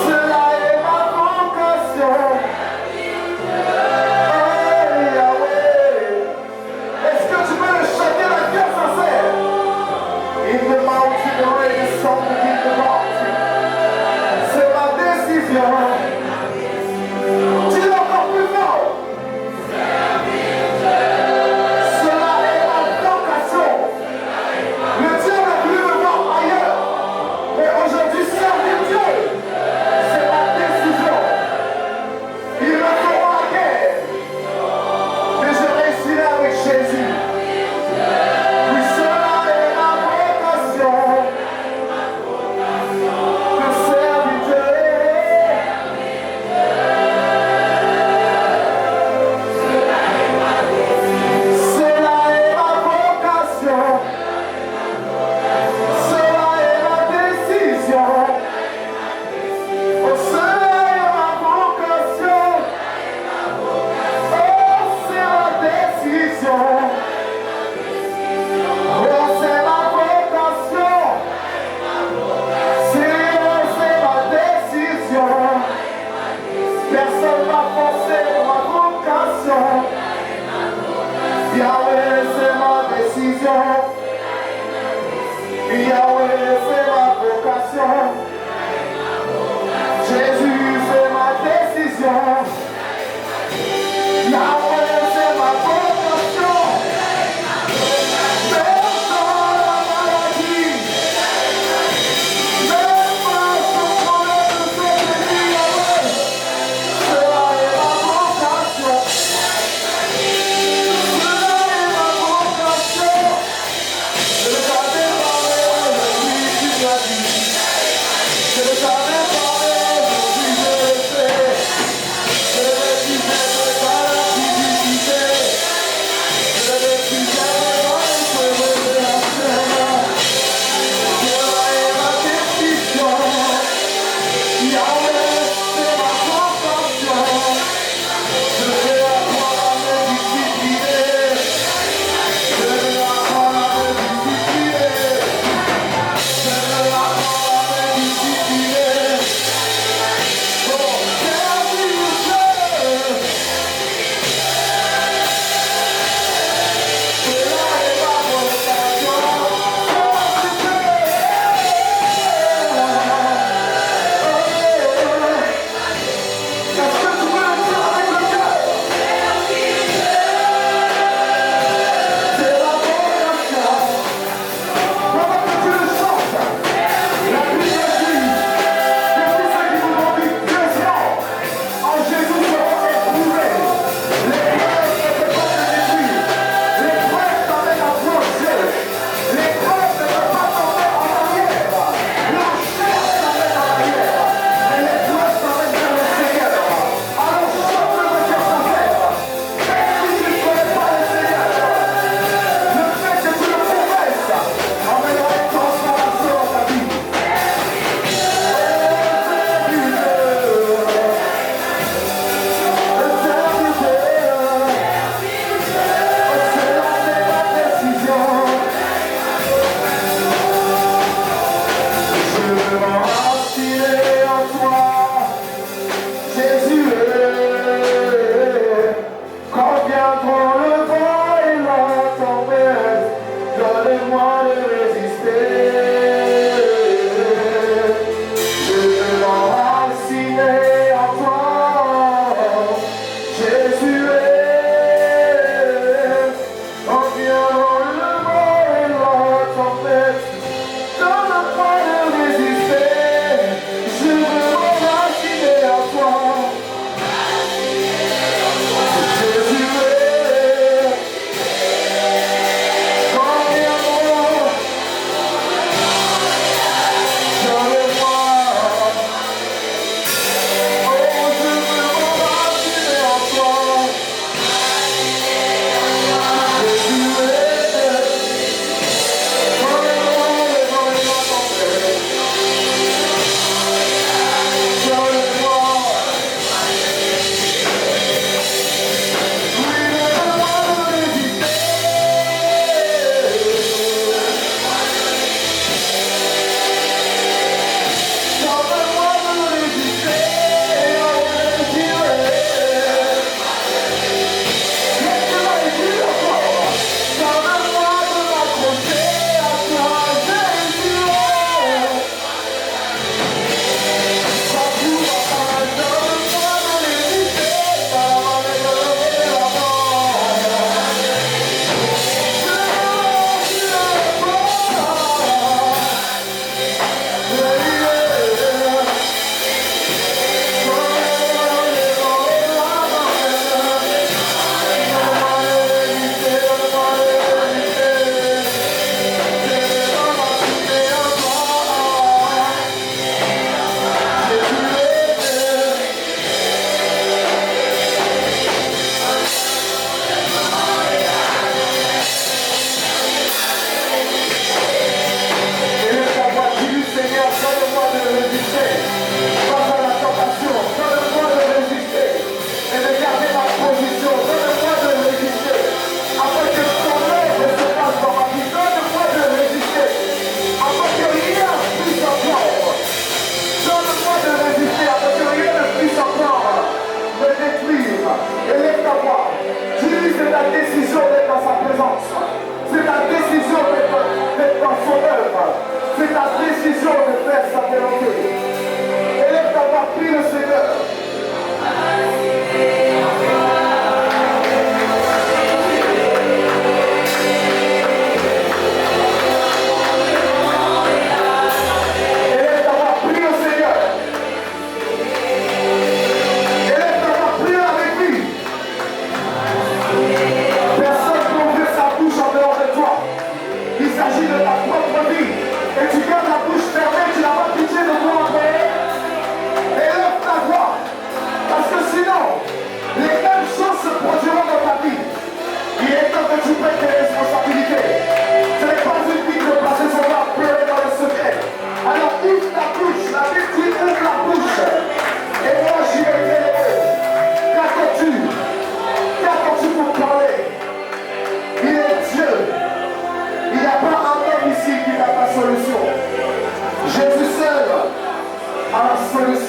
Cela est ma vocation.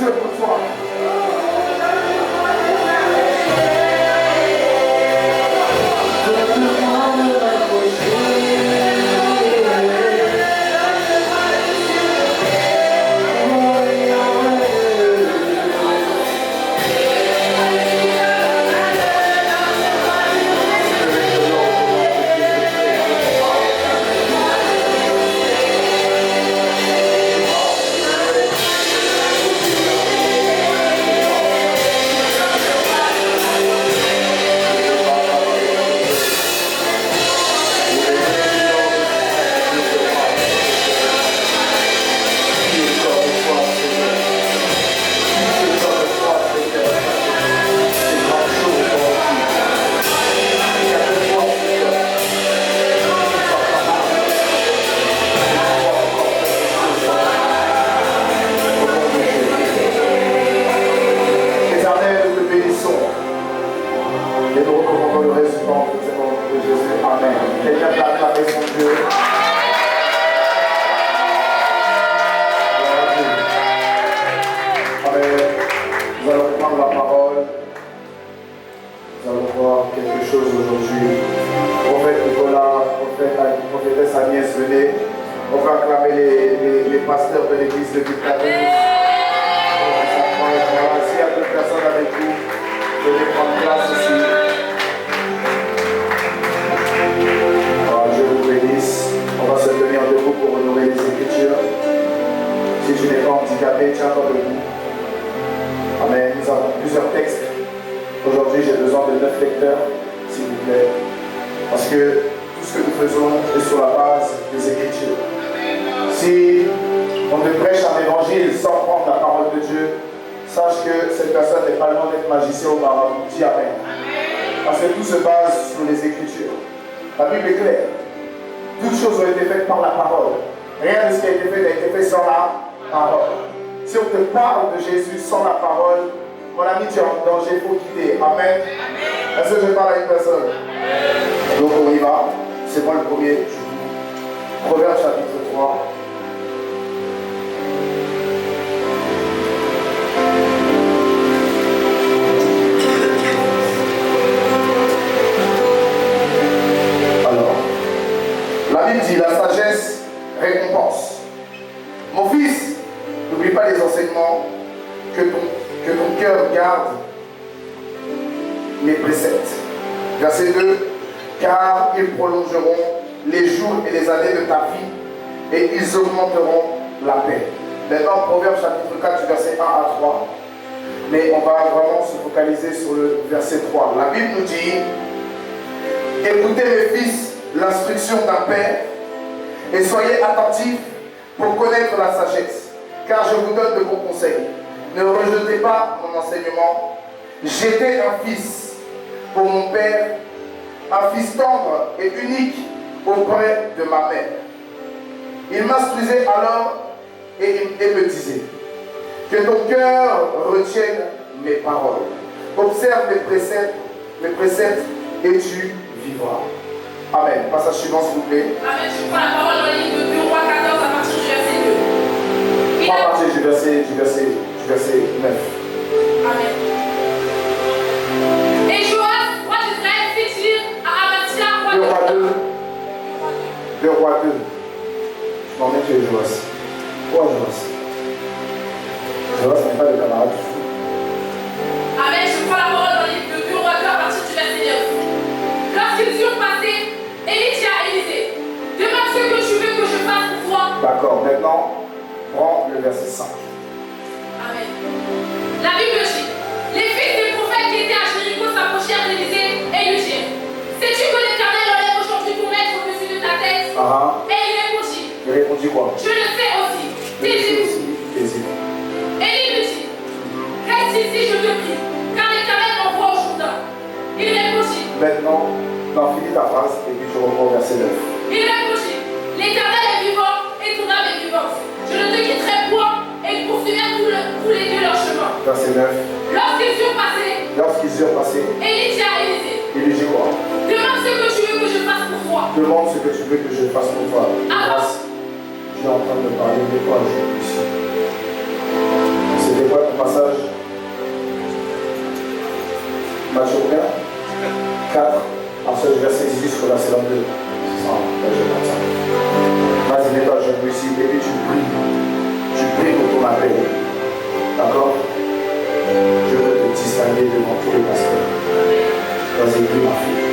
Dieu pour toi. Je suis en train de parler de toi, Jésus. C'était quoi ton passage? Matthieu 4, ensuite verset 18 sur verset 22. C'est ça, vas-y, mets-toi à genoux ici et puis tu pries. Tu pries pour ton appel. D'accord? Je veux te distinguer devant tous les pasteurs. Vas-y, prie ma fille.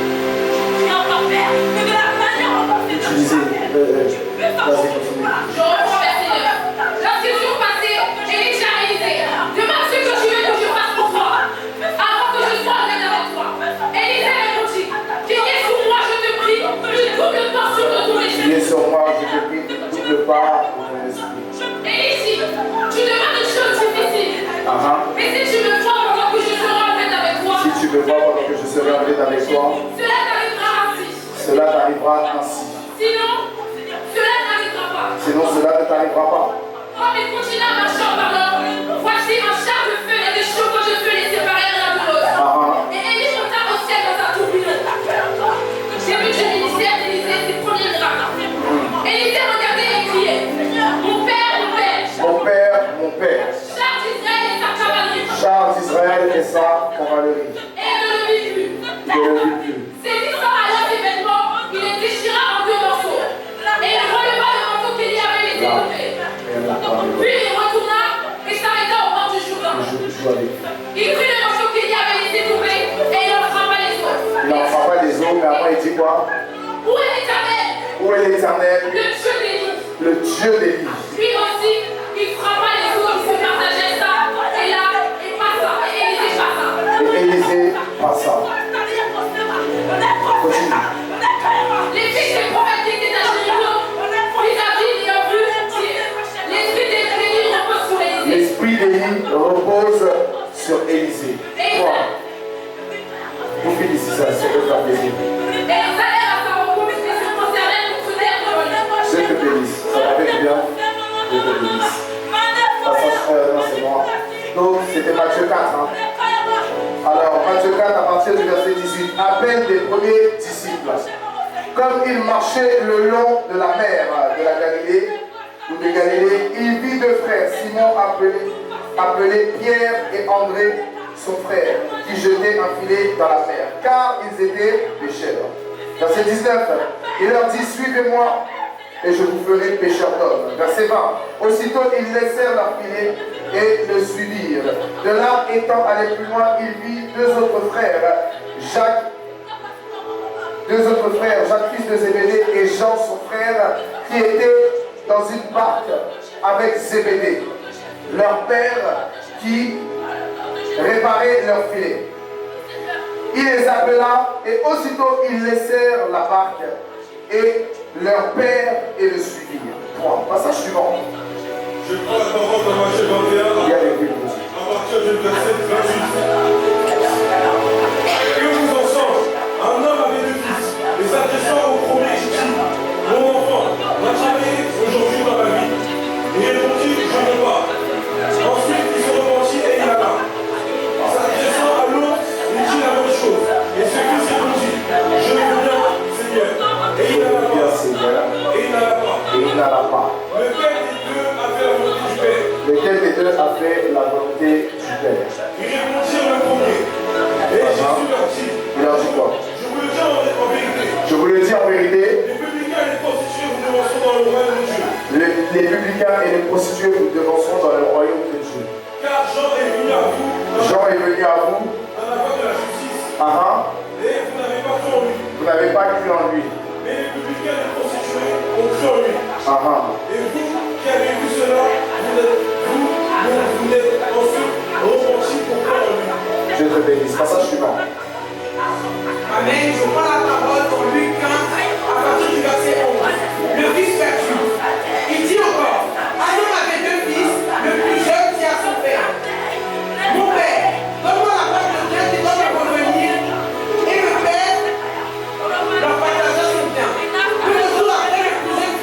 Utilisez. Vas-y, continue. Je reprends verset 9. Lorsque jour passé, Élie a réalisé. Demande ce que tu veux que je fasse pour toi, avant que je sois honnête avec toi. Élisée répondit, qu'il y ait sur moi, je te prie, une double portion de tous les Qu'il y ait sur moi, je te prie, une double part de mon esprit. Élie dit, tu demandes une chose difficile. Mais si tu me vois pendant que je serai honnête avec toi, si tu me vois pendant que je serai honnête avec toi, cela t'arrivera ainsi. Cela t'arrivera ainsi. Sinon, cela n'arrivera pas. Sinon, cela ne t'arrivera pas. Comme il continua marchant par l'ordre, voici un char de feu et des chevaux de feu les séparèrent l'un de l'autre. Et Élie monta au ciel dans un tourbillon. Début du ministère d'Élisée, ses premiers miracles. Élisée regardait et criait, mon père, mon père. Mon père, mon père. Char d'Israël et sa cavalerie. Char d'Israël et sa cavalerie. Et ne le vit plus. Saisissant alors ses vêtements, il les déchira en deux morceaux. Et il releva le manteau qu'il y avait laissé tomber. Puis il retourna et s'arrêta au bord du Jourdain. Il prit le manteau qu'il y avait laissé tomber et il en frappa les eaux. Il en frappa les eaux, mais après il dit quoi? Où est l'Éternel? Où est l'Éternel? Le Dieu d'Élie. Le Dieu d'Élie. Lui aussi, il frappa les eaux qui se partageaient ça. Et là, il passa. Et Élisée passa. Et Élisée passa. Continue. Les fils des prophètes qui étaient à Jéricho, ils avaient et ont vu l'esprit d'Élie repose sur Élisée. L'esprit d'Élie repose sur Élisée. Quoi? Vous finissez ça, c'est le temps plaisir. Et ils allèrent à sa rencontre et se prosternèrent contre terre devant lui. Je te bénisse. Ça va faire bien? Je te bénisse. Passage, non, c'est moi. Donc, c'était Matthieu 4. Alors, Matthieu 4, à partir du verset 18, appel des premiers disciples. Comme il marchait le long de la mer de la Galilée, ou de Galilée, il vit deux frères, Simon appelé Pierre et André, son frère, qui jetaient un filet dans la mer, car ils étaient pêcheurs. Verset 19, il leur dit, suivez-moi, et je vous ferai pêcheurs d'hommes. Verset 20, aussitôt ils laissèrent leur filet et le suivirent. De là, étant allé plus loin, il vit deux autres frères, Jacques, fils de Zébédée, et Jean, son frère, qui étaient dans une barque avec Zébédée, leur père, qui réparait leur filet. Il les appela, et aussitôt ils laissèrent la barque, et leur père et le suivirent. Point. Passage suivant. Je prends la parole dans Matthieu 21, Il y a les vues. à partir du verset 28. Que vous ensemble, un homme avait deux fils, et s'adressant au premier, il dit, mon enfant, m'attirer aujourd'hui dans ma vie. Et il répondit, je ne veux pas. Ensuite, il se repentit et il alla. S'adressant à l'autre, il dit la même chose. Et ce fils répondit, je veux bien, Seigneur. Et il n'alla pas. Et il n'alla pas. Et il n'alla pas. Lequel des deux a fait la volonté du Père? Lequel des deux a fait la volonté du Père? Ils répondirent le premier. Et Jésus leur dit, il leur dit quoi? je vous le dis en vérité. Je vous le dis en vérité. Les publicains et les prostituées vous devanceront dans le royaume de Dieu. Les publicains et les prostituées vous devanceront dans le royaume de Dieu. Car Jean est venu à vous Jean est venu à vous dans la voie de la justice. Et vous n'avez pas cru en lui. Vous n'avez pas cru en lui. Mais les publicains et les prostituées ont cru en lui. Et vous qui avez vu cela, vous n'êtes ensuite repentis pour croire en lui. Je te bénisse. Passage suivant. Amen. Je prends la parole pour Luc 15 à partir du verset 11. Le fils perdu. Il dit encore, un homme avait deux fils, le plus jeune dit à son père, mon père, donne-moi la part de bien qui doit me revenir. Et le père leur partagea son bien. Peu de jours après, le plus jeune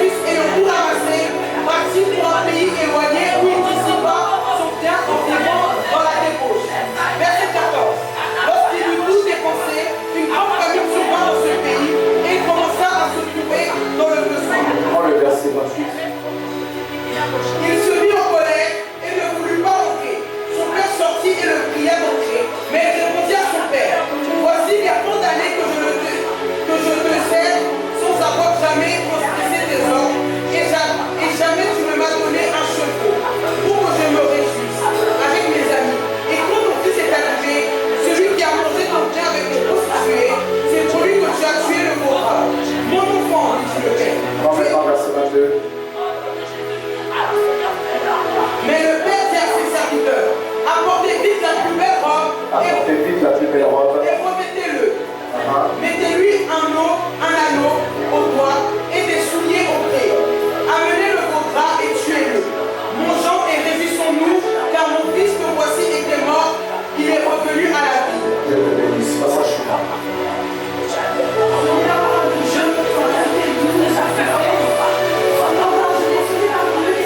fils, ayant tout ramassé, partit pour un pays éloigné où il dissipa son bien environ dans la débauche. Verset 14. Lorsqu'il eut tout dépensé, une grande famine survint dans ce pays et il commença à se trouver dans le besoin. Prends le verset 28. Il se mit en colère et ne voulut pas entrer. Son père sortit et le pria d'entrer. Mais il répondit à son père, voici il y a tant d'années que je te sers sans avoir jamais transgressé tes ordres, et jamais tu ne m'as donné un chevreau pour que je me réjouisse avec mes amis. Et quand ton fils est arrivé, celui qui a mangé ton bien avec les prostituées, c'est pour lui que tu as tué le pauvre. Mon enfant, dit le père. Verset 22. Mais le père dit à ses serviteurs, apportez vite la plus belle robe Apportez vite la plus belle robe. et remettez-le. Mettez-lui un anneau au doigt et des souliers au pied. Amenez-le au drap et tuez-le. Mangeons et réjouissons-nous, car mon fils que voici était mort, il est revenu à la vie. Je te bénisse. Passage suivant.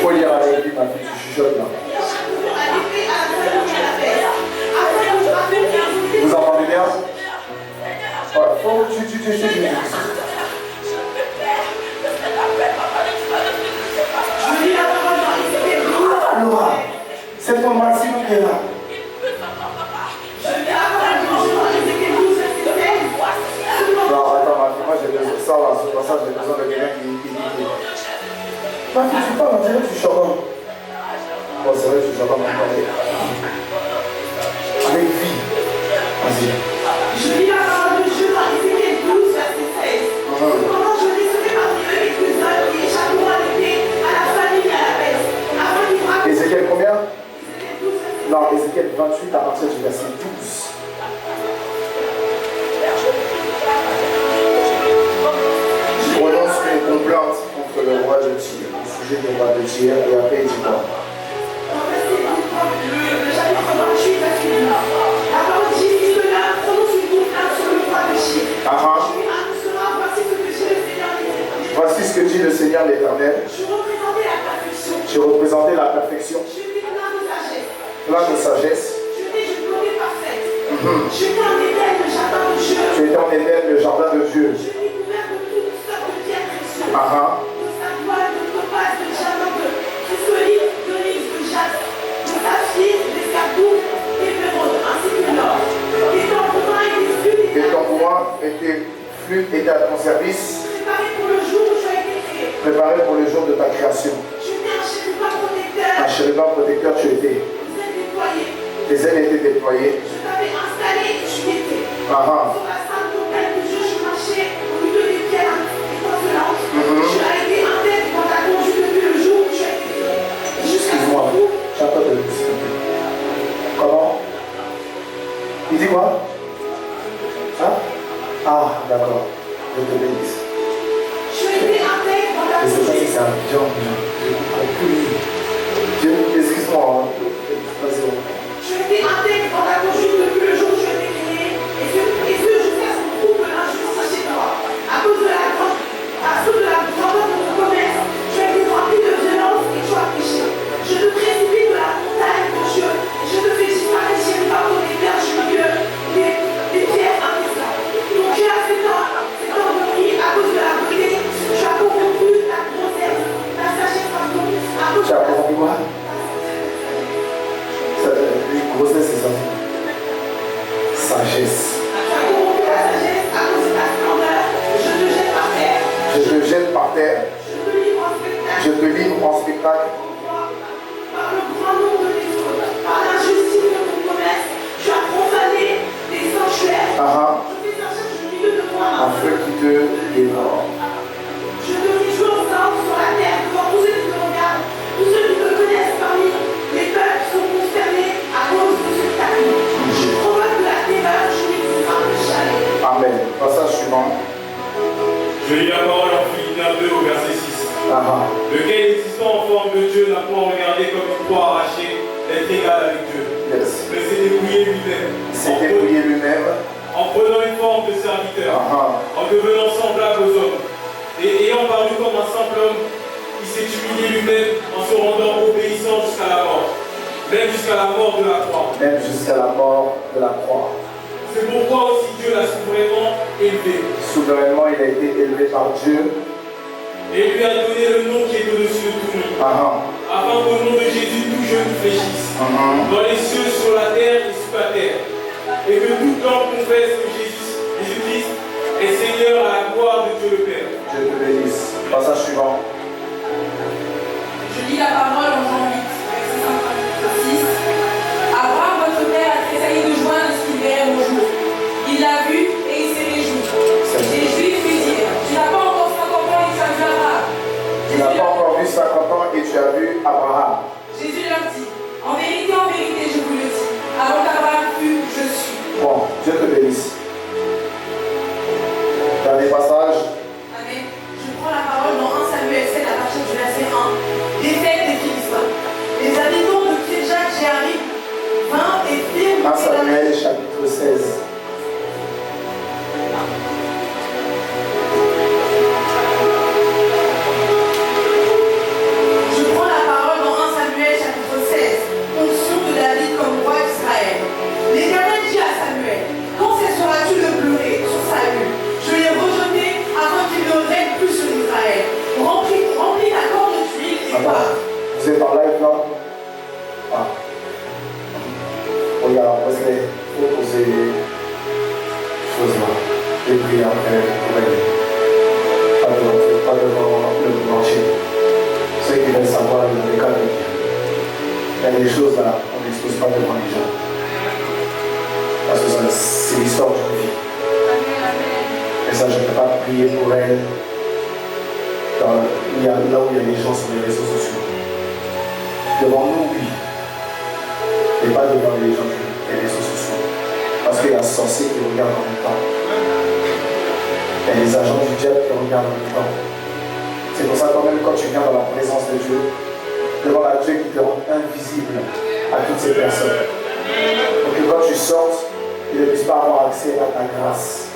Faut lire avec lui, ma fille, tu chuchotes là. Vous entendez bien? Ouais, faut que tu. Laura, c'est ton Maxime qui est là. Non, attends, ma fille, moi j'ai besoin de ça là, c'est pour ça que j'ai besoin de quelqu'un qui. Ma fille, tu parles, on dirait que tu chantes. Bon, c'est vrai que tu chantes mon parler. Avec vie. Vas-y. Je lis la parole de Dieu dans Ézéchiel 12, verset 16. Cependant, je laisserai parmi eux les plus hommes qui échapperont à l'épée, à la famine et à la peste, afin qu'ils frappent. Ézéchiel combien? Ézéchiel 12, verset 16. Non, Ézéchiel 28 à partir du verset 12. Prononce une complainte contre le roi de Tyr, au sujet du roi de Tyr, et après il dit quoi? Dans verset 12, le chapitre 28, verset 12. La parole dit, cela prononce une complainte sur le roi de Tyr. Tu annonceras, voici ce que dit le Seigneur l'Éternel. Voici ce que dit le Seigneur l'Éternel. Je représentais la perfection. Tu représentais la perfection, Je t'ai plein de sagesse. plein de sagesse. Je t'ai glorieux parfaite. Je t'ai en Éden, le jardin de Dieu. Tu étais en Éden, le jardin de Dieu. Je t'ai couvert de toutes sortes de pierres précieuses. De savoie, de topaz, de diamant, de chrysolite, d'onyx, de jaspe, de saphir, d'escarboucle, d'émeraude, ainsi que l'or. Et ton bourrin et tes flûtes Et ton bourrin et tes flûtes étaient à ton service, préparés pour le jour où tu as été créé. préparés pour le jour de ta création. Je t'ai un chérubin protecteur. Un chérubin protecteur, tu étais. Vous êtes déployés. Tes ailes étaient déployées. Je t'avais installé et tu y étais. Sur Ah la sainte montagne de Dieu, je marchais au milieu des pierres étincelantes. Tu as été intègre dans ta conduite depuis le jour où tu as été créé. Et jusqu'à ce Excuse-moi, jour, j'attends de le. Comment? Il dit quoi? Hein? Ah, d'accord. Je te bénisse. tu as été intègre dans ta Je ne sais pas si conduite. c'est un bien, mais je comprends plus. Excuse-moi. Hein. Vas-y. Tu as été intègre dans ta conduite depuis le jour où tu as été créé. Et ce jusqu'à ce qu'on trouve l'injustice chez toi. À cause de la grandeur de ton commerce, tu as été rempli de violence et tu as péché. Je te précipite de la montagne, mon Dieu. Je te fais disparaître chez les parents des berges du milieu, des pierres indécentes. Ton cœur s'est endormi à cause de la beauté. Tu as corrompu ta grossesse, ta sagesse, pardon. À cause Tu as compris quoi? Les grossesses, c'est ça. Sagesse. Tu as corrompu ta sagesse à cause de ta splendeur. Je te jette par terre. Je te jette par terre. Je te livre en spectacle. Je te livre en spectacle. Par le grand nombre de tes fautes, par l'injustice de ton commerce, tu as profané les sanctuaires. Je fais un cherche au milieu de toi. Un feu qui te dévore. Je te réjouis en saint sur la terre devant tous ceux qui te regardent, tous ceux qui te connaissent parmi les peuples sont consternés à cause de ce que tu as fait. Je provoque de la terreur, je m'excite un chalet. Amen. Passage suivant. Je lis la parole en Philippiens 2 au verset 6. Lequel existant en forme de Dieu n'a pas regardé comme une proie arrachée d'être égal avec Dieu. Yes. Mais s'est dépouillé lui-même. Il s'est dépouillé lui-même. En prenant une forme de serviteur. En devenant semblable aux hommes. Et ayant paru comme un simple homme, il s'est humilié lui-même en se rendant obéissant jusqu'à la mort. Même jusqu'à la mort de la croix. Même jusqu'à la mort de la croix. C'est pourquoi aussi Dieu l'a souverainement élevé. Souverainement, il a été élevé par Dieu. Et lui a donné le nom qui est au-dessus de tout nom. afin qu'au nom de Jésus, tout genou fléchisse. Dans les cieux, sur la terre et sous la terre. Et que toute langue confesse que Jésus-Christ est Seigneur à la gloire de Dieu le Père. Dieu te bénisse. Passage suivant. Je lis la parole en Jean 8, verset 6. Abraham, votre père, a tressailli de joie de ce qu'il verrait mon jour. Il l'a vu et il s'est réjoui. Les Juifs lui dirent, tu n'as pas encore 50 ans et tu as vu Abraham. Tu n'as pas encore vu 50 ans et tu as vu Abraham. Jésus leur dit, en vérité, je vous le dis, avant qu'Abraham fût, je suis. Bon, Dieu te bénisse. Dernier passage. Amen. Je prends la parole dans 1 Samuel 7 à partir du verset 1. Défaite des Philistins. Les habitants de Kirjat Jéarim vinrent et firent 1 Samuel chapitre 16. Je prends la parole dans 1 Samuel chapitre 16. Onction de David comme roi d'Israël. L'Éternel dit à Samuel, quand cesseras-tu de pleurer sur Saül? Je l'ai rejeté afin qu'il ne règne plus sur Israël. Remplis ta corne d'huile et pars. Vous êtes en live là? Ah. Regarde, Wesley, il faut poser les choses là. Et puis après, pas devant le plancher. Ceux qui veulent savoir, ils ont des cas de dire. Il y a des choses là, on n'expose pas devant les gens. Parce que c'est l'histoire d'une vie. Et ça, je ne peux pas prier pour elle là où il y a des gens sur les réseaux sociaux. Devant nous, oui. Et pas devant les gens des réseaux sociaux. Parce qu'il y a sorciers qui regardent en même temps. Il y a les agents du diable qui regardent en même temps. C'est pour ça quand même quand tu viens dans la présence de Dieu, devant la Dieu qui te rend invisible à toutes ces personnes. Donc que quand tu sortes, ils ne puissent pas avoir accès à ta grâce.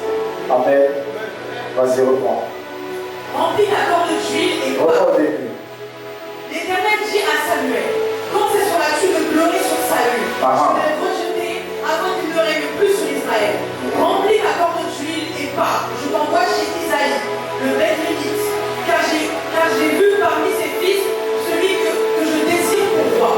Amen. Vas-y, reprends. Remplis ta corne d'huile et pars. Reprends au début. L'Éternel dit à Samuel, quand cesseras-tu de pleurer sur Saül? Je l'ai rejeté afin qu'il ne règne plus sur Israël. Remplis ta corne d'huile et pars. Je t'envoie chez Isaïe, le Beth-Lémite, car j'ai vu parmi ses fils celui que je désire pour toi.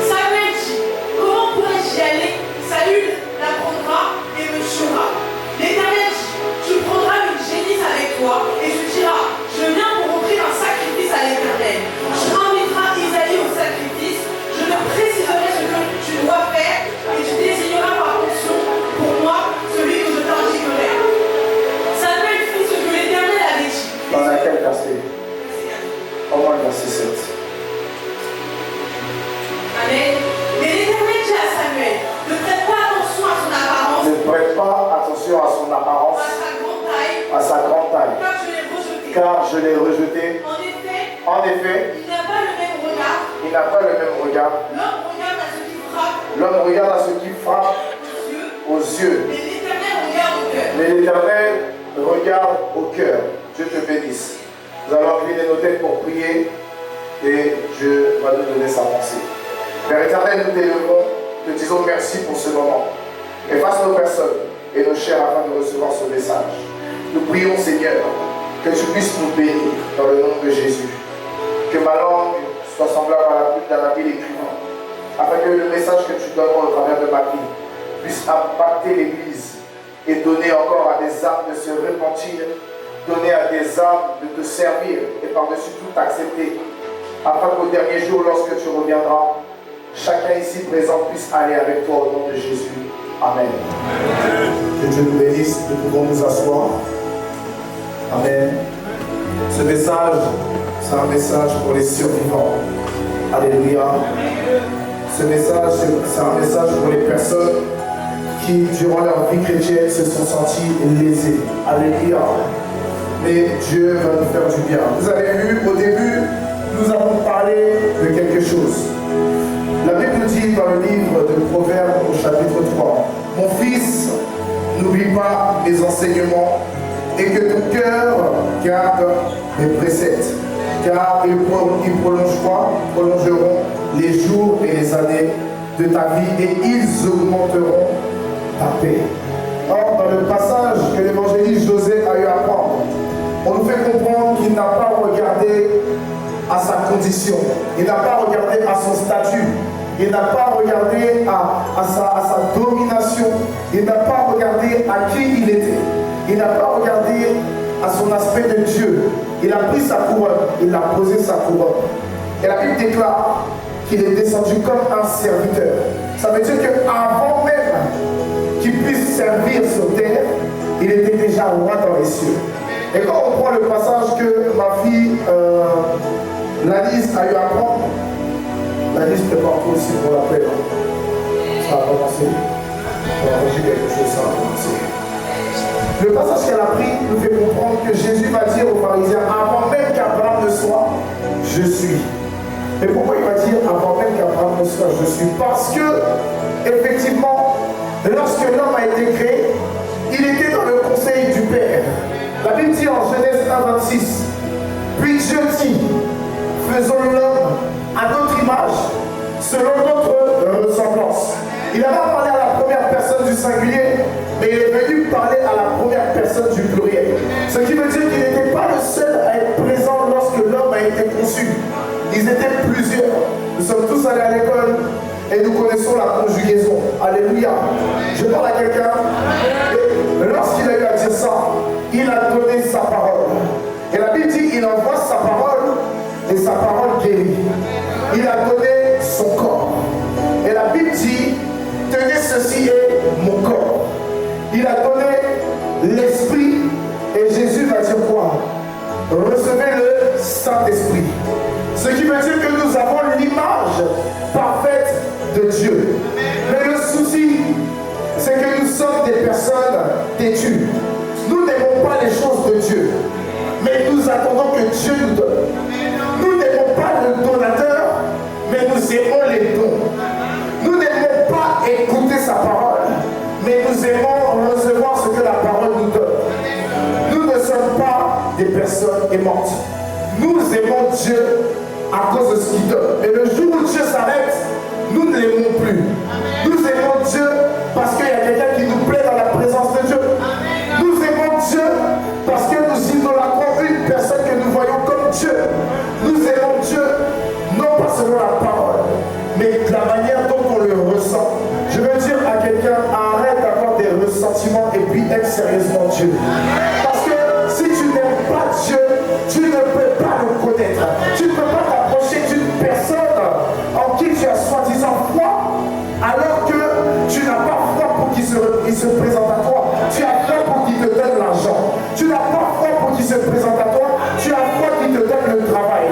Samuel dit, comment pourrais-je y aller? Saül l'apprendra et me tuera. L'Éternel dit, tu prendras une génisse avec toi et tu diras, je viens pour offrir un sacrifice à l'Éternel. Tu inviteras Isaïe au sacrifice, je te préciserai ce que tu dois faire et tu désigneras par fonction pour moi celui que je t'indiquerai. Samuel fit ce que l'Éternel avait dit. Dans quel verset? Au moins le verset 7. Amen. Mais l'Éternel dit à Samuel, ne prête pas attention à son apparence, Ne prête pas attention à son apparence, à sa grande taille, à sa grande taille, car je l'ai rejeté. car je l'ai rejeté. En effet, En effet, il n'a pas le même regard. il n'a pas le même regard. L'homme regarde à ce qui frappe L'homme regarde à ce qui frappe aux yeux, aux yeux, mais l'Éternel regarde au cœur. mais l'Éternel regarde au cœur. Dieu te bénisse. Nous allons incliner nos têtes pour prier et Dieu va nous donner sa pensée. Père éternel, nous t'élevons, te disons merci pour ce moment. Efface nos personnes et nos chairs afin de recevoir ce message. Nous prions, Seigneur, que tu puisses nous bénir dans le nom de Jésus. Que ma langue soit semblable à la plume d'un habile écrivain, afin que le message que tu donnes au travers de ma vie puisse impacter l'Église et donner encore à des âmes de se repentir, donner à des âmes de te servir et par-dessus tout t'accepter, afin qu'au dernier jour, lorsque tu reviendras, chacun ici présent puisse aller avec toi au nom de Jésus. Amen. Que Dieu nous bénisse, nous pouvons nous asseoir. Amen. Ce message, c'est un message pour les survivants. Alléluia. Ce message, c'est un message pour les personnes qui, durant leur vie chrétienne, se sont senties lésées. Alléluia. Mais Dieu va nous faire du bien. Vous avez vu, au début, nous avons parlé de quelque chose. La Bible dit dans le livre de Proverbes au chapitre 3, « Mon fils, n'oublie pas mes enseignements et que ton cœur garde mes préceptes, car ils prolongeront les jours et les années de ta vie et ils augmenteront ta paix. » Or, dans le passage que l'évangéliste José a eu à prendre, on nous fait comprendre qu'il n'a pas regardé à sa condition. Il n'a pas regardé à son statut. Il n'a pas regardé à sa domination. Il n'a pas regardé à qui il était. Il n'a pas regardé à son aspect de Dieu. Il a pris sa couronne. Il a posé sa couronne. Et la Bible déclare qu'il est descendu comme un serviteur. Ça veut dire qu'avant même qu'il puisse servir sur terre, il était déjà roi dans les cieux. Et quand on prend le passage que ma fille Lalice a eu à prendre, Lalice prépare tout aussi pour l'appel. Ça va commencer. On va ranger quelque chose, ça va commencer. Le passage qu'elle a pris nous fait comprendre que Jésus va dire aux pharisiens, avant même qu'Abraham ne soit, je suis. Et pourquoi il va dire avant même qu'Abraham ne soit, je suis? Parce que, effectivement, lorsque l'homme a été créé, il était dans le conseil du Père. La Bible dit en Genèse 1:26, puis Dieu dit, faisons l'homme à notre image, selon notre ressemblance. Il n'a pas parlé à la première personne du singulier, mais il est venu parler à la première personne du pluriel. Ce qui veut dire qu'il n'était pas le seul à être présent lorsque l'homme a été conçu. Ils étaient plusieurs. Nous sommes tous allés à l'école et nous connaissons la conjugaison. Alléluia. Je parle à quelqu'un. Lorsqu'il a eu à dire ça, il a donné sa parole. Et la Bible dit, il envoie sa parole et sa parole guérit. Il a donné son corps. Et la Bible dit, tenez ceci est mon corps. Il a donné l'esprit et Jésus va dire quoi? Recevez le Saint-Esprit. Ce qui veut dire que nous avons l'image parfaite de Dieu. Mais le souci, c'est que nous sommes des personnes têtues. Nous n'aimons pas les choses de Dieu, mais nous attendons que Dieu nous donne. Nous n'aimons pas le donateur, mais nous aimons les dons. Nous n'aimons pas écouter sa parole, mais nous aimons recevoir ce que la parole nous donne. Nous ne sommes pas des personnes aimantes. Nous aimons Dieu à cause de ce qu'il donne. Et le jour où Dieu s'arrête, nous ne l'aimons plus. Nous aimons Dieu parce qu'il y a quelqu'un qui nous plaît dans la présence de Dieu. Nous aimons Dieu parce que nous idolâtrons une personne que nous voyons comme Dieu. Nous aimons Dieu non pas selon la parole, mais de la manière dont on le ressent. Je veux dire à quelqu'un, arrête d'avoir des ressentiments et puis aime sérieusement Dieu. Parce que si tu n'aimes pas Dieu, tu ne peux pas le connaître. Tu ne peux pas t'approcher d'une personne en qui tu as soi-disant foi, alors que tu n'as pas foi pour qu'il se présente à toi. Tu as foi pour qu'il te donne l'argent. Tu n'as pas foi pour qu'il se présente à toi. Tu as foi qu'il te donne le travail.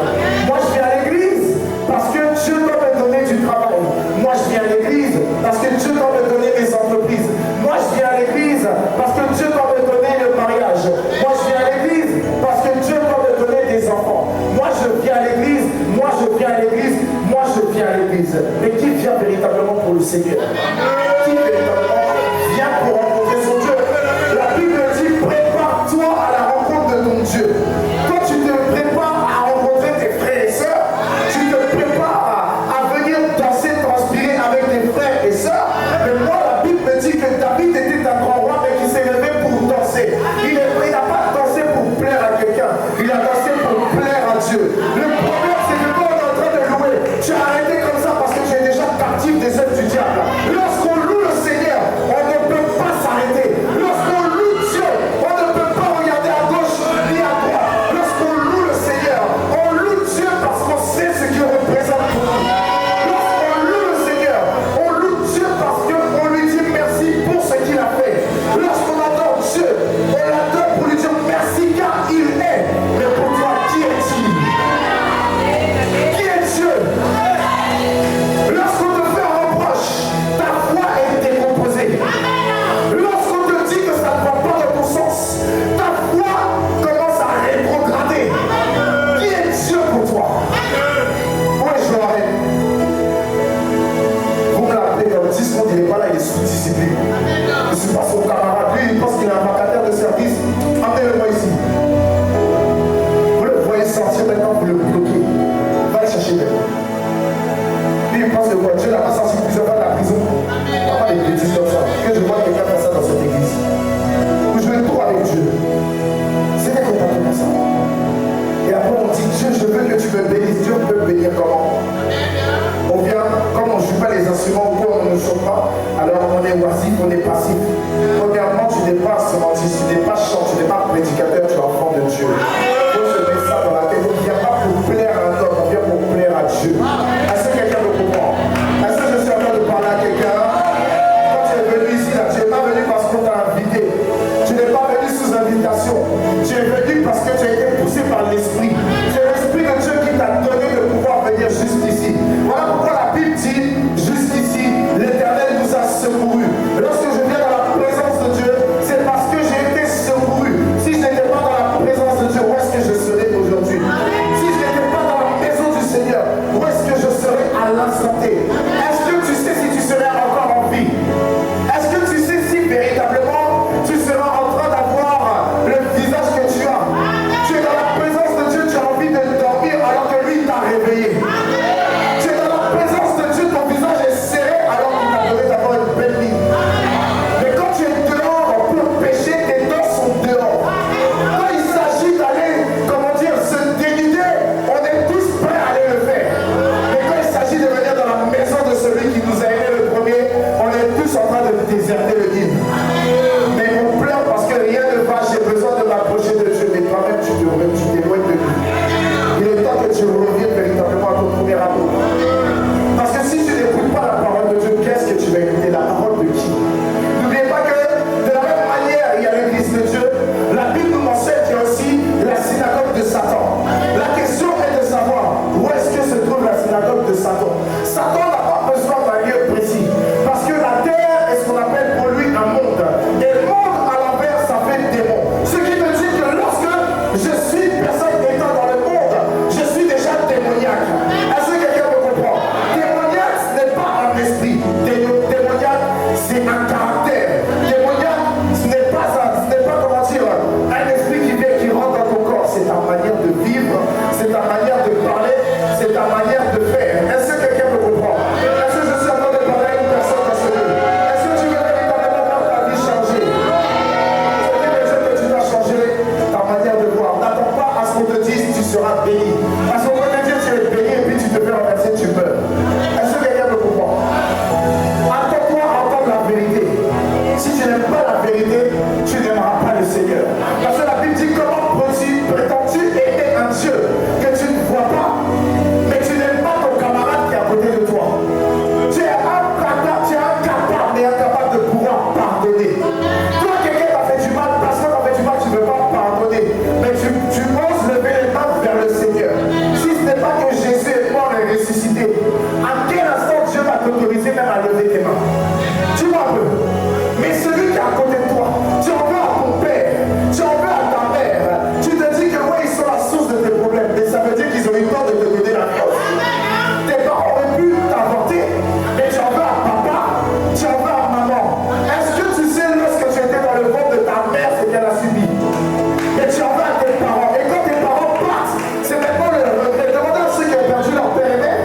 Moi, je viens à l'église parce que Dieu doit me donner du travail. Moi, je viens à l'église parce que Dieu doit me donner des entreprises. Moi, je viens à l'église parce que Dieu doit me donner le mariage. Moi, je viens à l'église parce que Dieu doit me donner des enfants. Moi, je viens à l'église. Moi, je viens à l'église. Moi, je viens à l'église. Mais qui vient véritablement pour le Seigneur? Qui véritablement vient pour rencontrer son Dieu? La Bible dit, prépare-toi à la rencontre de ton Dieu. Quand tu te prépares à rencontrer tes frères et sœurs, tu te prépares à venir danser, transpirer avec tes frères et sœurs. Mais moi, la Bible me dit que David était un grand roi, mais qui s'est levé pour danser. Il n'a pas dansé pour plaire à quelqu'un. Il a dansé pour plaire à Dieu. Le problème, c'est que quand on est en train de louer, tu as arrêté comme ça parce que tu es déjà captif des œuvres du diable. Lorsqu'on l'instant T. Est-ce que tu sais si tu serais encore en vie? Est-ce que tu sais si véritablement tu seras en train d'avoir le visage que tu as? Tu es dans la présence de Dieu, tu as envie de dormir alors que lui t'a réveillé. Tu es dans la présence de Dieu, ton visage est serré alors qu'il t'a donné d'avoir une belle vie. Mais quand tu es dehors pour pécher, tes dents sont dehors. Quand il s'agit d'aller, comment dire, se dénuder, on est tous prêts à aller le faire. Mais quand il s'agit de venir dans la maison de celui qui nous a aimé le premier, on est tous en train de déserter le guide. Mais on pleure parce que rien ne va, j'ai besoin de m'approcher de Dieu, mais toi-même tu t'éloignes de lui. Il est temps que tu reviennes véritablement à ton premier amour. Parce que si tu n'écoutes pas la parole de Dieu, qu'est-ce que tu vas écouter? La parole de qui? N'oubliez pas que de la même manière, il y a l'église de Dieu. La Bible nous enseigne qu'il y a aussi la synagogue de Satan. La question est de savoir où est-ce que se trouve la synagogue de Satan. Satan n'a pas besoin d'un lieu précis. Parce que la terre est ce qu'on appelle pour lui un monde. Et le monde à l'envers, ça fait démon. Ce qui veut dire que lorsque je suis personne étant dans le monde, je suis déjà démoniaque. Est-ce que quelqu'un me comprend? Démoniaque, ce n'est pas un esprit. Démoniaque, c'est un caractère. Démoniaque, ce n'est pas comment dire, un esprit qui vient, qui rentre dans ton corps. C'est ta manière de vivre, c'est ta manière de parler, c'est ta manière de faire. Est-ce que quelqu'un me comprend? Est-ce que je suis en train de parler à une personne dans ce lieu? Est-ce que tu veux véritablement voir ta vie changer? C'est que tu dois changer ta manière de voir. N'attends pas à ce qu'on te dise tu seras béni. Parce qu'on peut te dire tu es béni et puis tu te fais renverser, tu meurs. Est-ce que quelqu'un me comprend? Attends-toi à entendre la vérité. Si tu n'aimes pas la vérité, tu n'aimeras pas le Seigneur. Parce que la Bible dit comment prétends-tu aimer un Dieu que tu ne vois pas, mais tu n'aimes pas ton camarade qui est à côté de toi. Tu es incapable et incapable de pouvoir pardonner. Toi, quelqu'un t'a fait du mal, parce qu'on t'a fait du mal, tu ne veux pas pardonner. Mais tu oses lever les mains vers le Seigneur. Si ce n'est pas que Jésus est mort et ressuscité, à quel instant Dieu va t'autoriser même à lever tes mains? Dis-moi un peu. Mais celui qui est à côté de toi, tu en veux à ton père, tu en veux à ta mère, tu te dis que ouais, ils sont la source de tes problèmes, mais ça veut dire qu'ils ont eu le temps de te donner la force. Tes parents auraient pu t'avorter, mais tu en veux à papa, tu en veux à maman. Est-ce que tu sais lorsque tu étais dans le ventre de ta mère ce qu'elle a subi? Mais tu en veux à tes parents. Et quand tes parents partent, c'est maintenant le regret. Demandez à ceux qui ont perdu leur père et mère.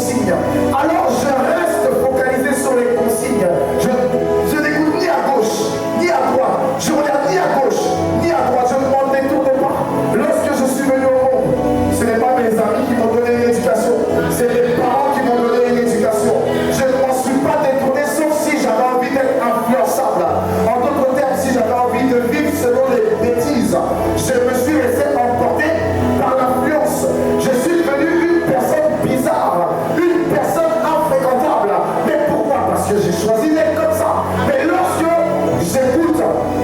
consignes. Alors je reste focalisé sur les consignes. Je n'écoute ni à gauche, ni à droite. Je regarde ni à gauche, ni à droite. Je ne m'en détourne pas. Lorsque je suis venu au monde, ce n'est pas mes amis qui m'ont donné une éducation. C'est mes parents qui m'ont donné une éducation. Je ne m'en suis pas détourné, sauf si j'avais envie d'être influençable. En d'autres termes, si j'avais envie de vivre selon les bêtises, je me suis laissé emporter par l'influence. Je suis devenu une personne bizarre, une personne infréquentable. Mais pourquoi? Parce que j'ai choisi d'être comme ça. Mais lorsque j'écoute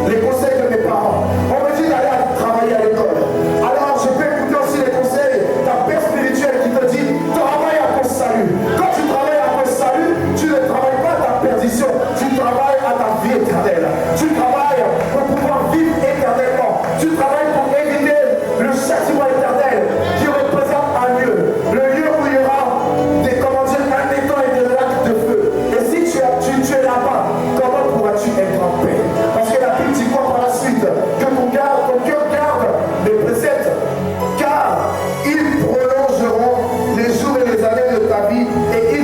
les conseils de mes parents, on me dit d'aller travailler à l'école. Alors je peux écouter aussi les conseils d'un père spirituel qui te dit travaille à ton salut. Quand tu travailles à ton salut, tu ne travailles pas à ta perdition, tu travailles à ta vie éternelle. Tu travailles pour pouvoir vivre éternellement. Tu travailles pour éviter le châtiment éternel qui représente un lieu. Le lieu où il y aura des, comment dire, un étang et des lacs de feu. Et si tu es là-bas, comment pourras-tu être en paix? Parce que la Bible dit quoi par la suite? Que ton cœur garde les préceptes, car ils prolongeront les jours et les années de ta vie et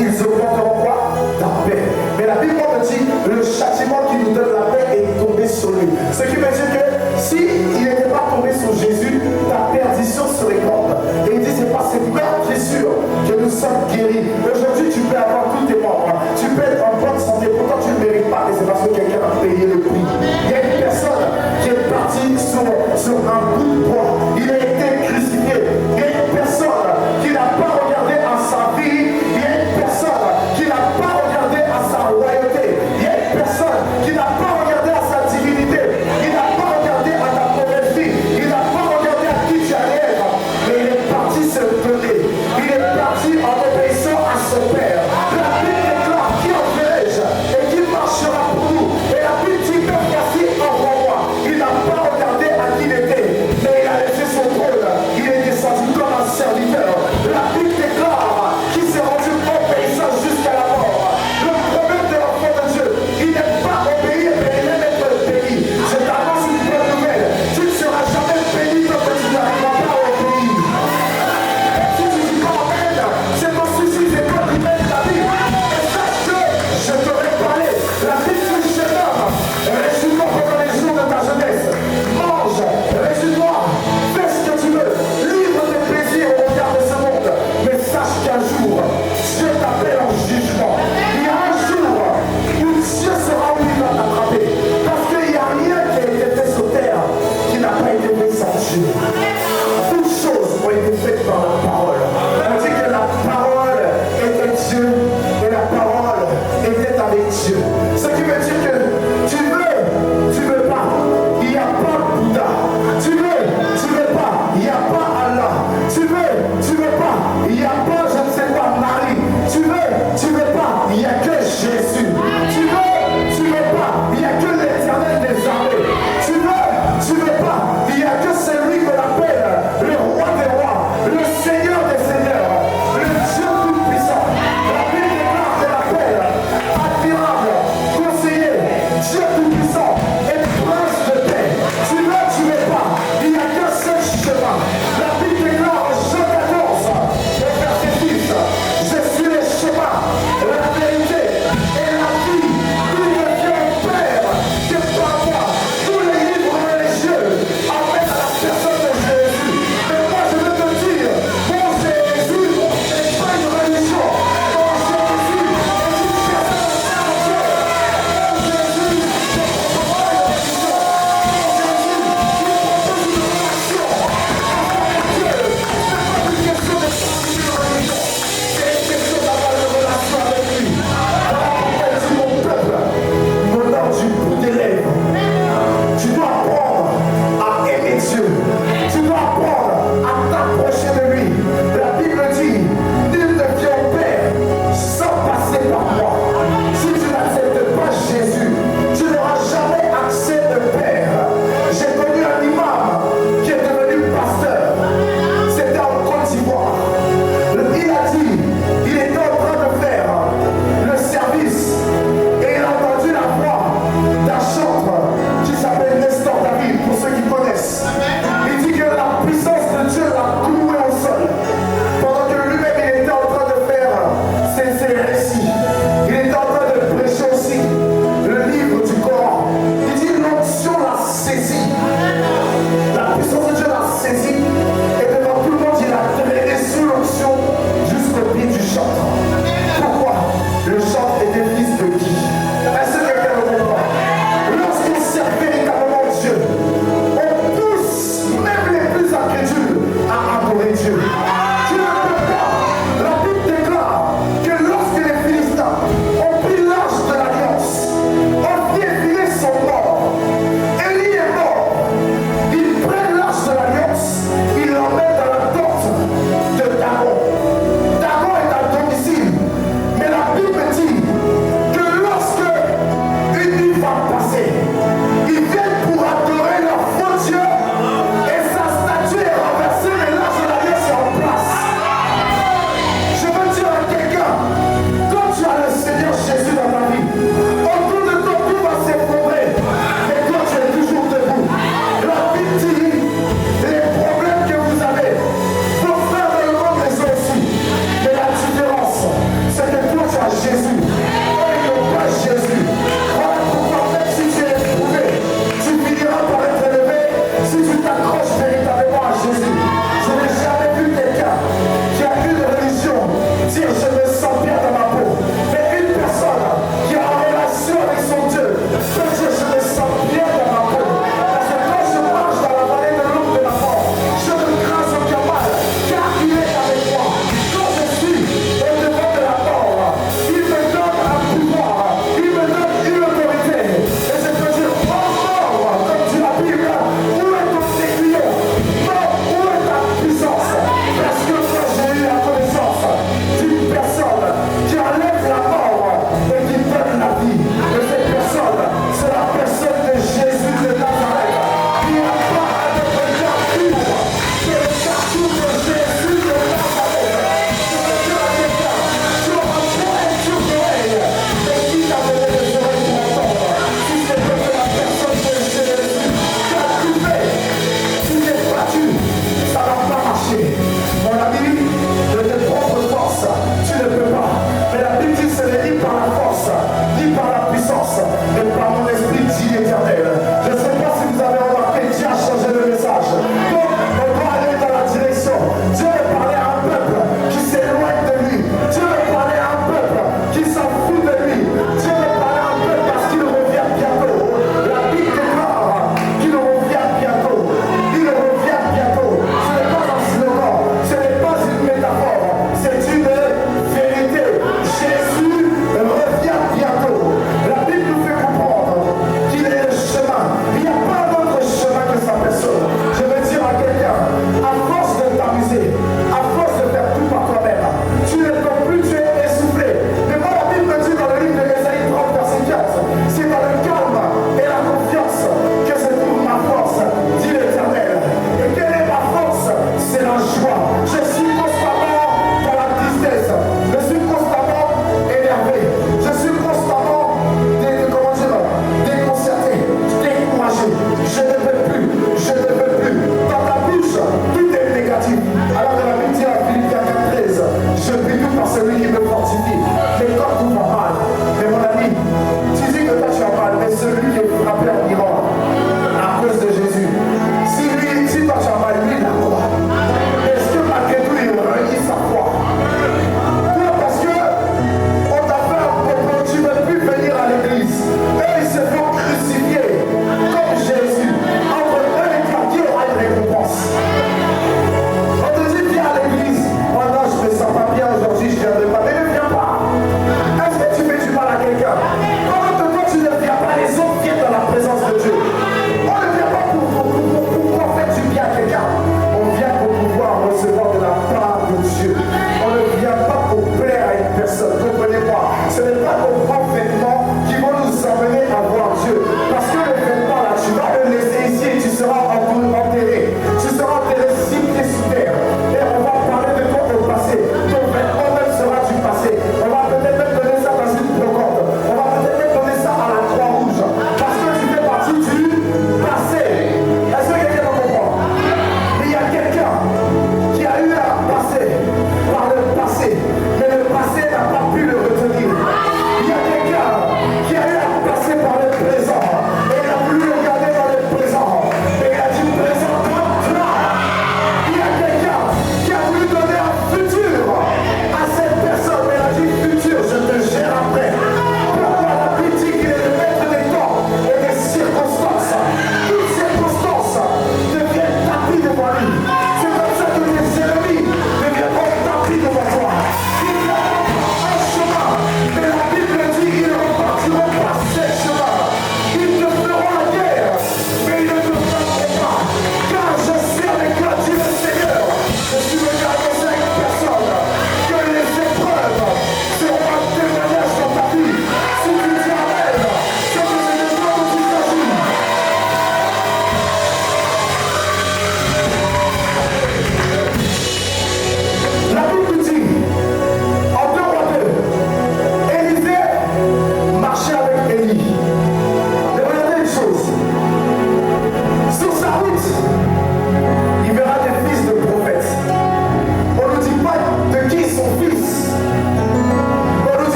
ils augmenteront quoi? Ta paix. Mais la Bible me dit le châtiment qui nous donne la paix est tombé sur lui. Ce qui veut dire que si il n'était pas tombé sur Jésus, ta perdition serait grande. Et il dit c'est par cette meurtrissure que nous sommes guéris. Aujourd'hui tu peux avoir tous tes membres, tu peux être en bonne santé, pourtant tu ne mérites pas, mais c'est parce que quelqu'un a payé le prix. Il y a une personne qui est partie sur un bout de bois, il a été crucifié. Il y a une personne qui n'a pas regardé à sa vie, il y a une personne qui n'a pas regardé à sa royauté, il y a une personne qui n'a pas regardé à sa divinité, il n'a pas regardé à ta mauvaise vie, il n'a pas regardé à qui tu allais être, mais il est parti se donner, il est parti en obéissant à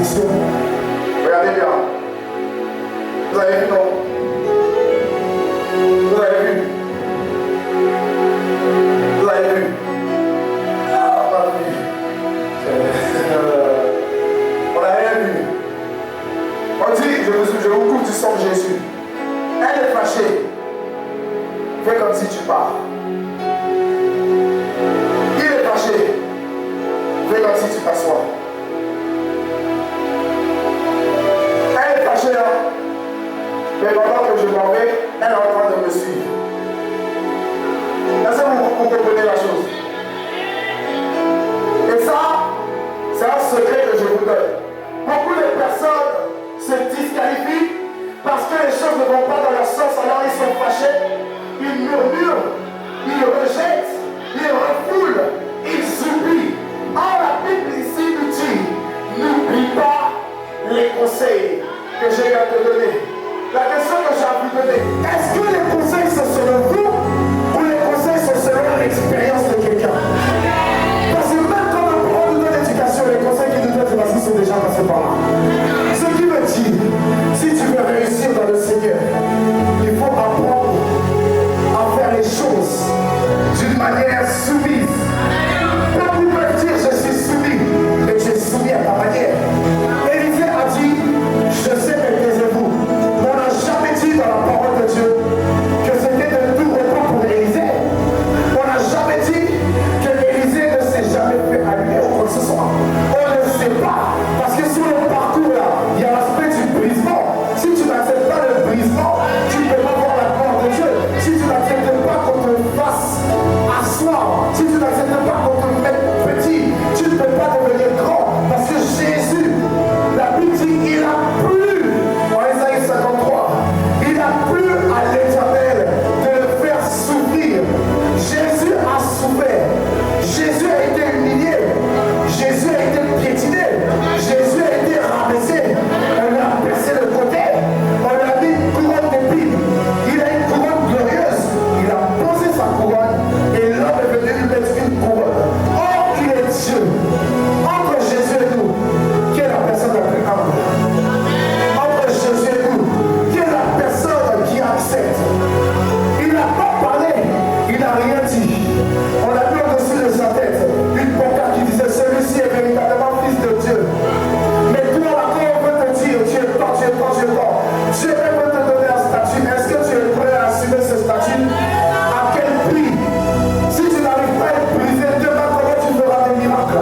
malédiction. Regardez bien. Vous avez vu, non? Vous avez vu? Vous avez vu? Ah, pas vu. On n'a rien vu. On dit, je vous coupe du sang de Jésus. Elle est fâchée. Fais comme si tu pars. Il est fâché. Fais comme si tu t'assois. Elle est fâchée, hein? Mais pendant que je m'en vais, elle est en train de me suivre. Est-ce que vous comprenez la chose? Et ça, c'est un secret que je vous donne. Beaucoup de personnes se disqualifient parce que les choses ne vont pas dans leur sens, alors ils sont fâchés, ils murmurent, ils rejettent, ils refoulent, ils oublient. Or, la Bible ici nous dit, n'oublie pas les conseils que je viens de te donner. La question que j'ai envie de donner, est-ce que les conseils sont selon vous ou les conseils sont selon l'expérience de quelqu'un? Parce que même quand on nous donne l'éducation, les conseils qui nous donnent, c'est parce qu'ils sont déjà passés par là. Ce qui me dit, si tu veux réussir dans le Seigneur, il faut apprendre à faire les choses d'une manière soumise. Beaucoup peuvent dire je suis soumis, mais tu es soumis à ta manière. Élisée a dit, je sais que taisez-vous. On n'a jamais dit dans la parole de Dieu que c'était de tout repos pour Élisée. On n'a jamais dit que Élisée ne s'est jamais fait allumer ou quoi que ce soit. On ne sait pas. Parce que sur le parcours là, il y a l'aspect du brisement. Si tu n'acceptes pas le brisement, tu ne peux pas voir la gloire de Dieu. Si tu n'acceptes pas qu'on te fasse asseoir, si tu n'acceptes pas qu'on te mette petit, tu ne peux pas devenir grand. Parce que Jésus, la Bible dit, il a plu, en Isaïe 53, il a plu à l'Éternel de le faire souffrir. Jésus a souffert. Jésus a été humilié. Jésus a été piétiné. Jésus a été rabaissé. On lui a percé le côté. On lui a mis une couronne d'épines. Il a une couronne glorieuse. Il a posé sa couronne et l'homme est venu lui mettre une couronne. Or, il est Dieu. Entre Jésus et nous, qui est la personne la plus humble? Entre Jésus et nous, qui est la personne qui accepte? Il n'a pas parlé, il n'a rien dit. On a vu au-dessus de sa tête une pancarte qui disait celui-ci est véritablement fils de Dieu. Mais toi là, quand on veut te dire tu es pas, tu es pas, tu es pas, Dieu veut te donner un statut. Est-ce que tu es prêt à assumer ce statut? À quel prix? Si tu n'arrives pas à être brisé, demain comment tu feras des miracles?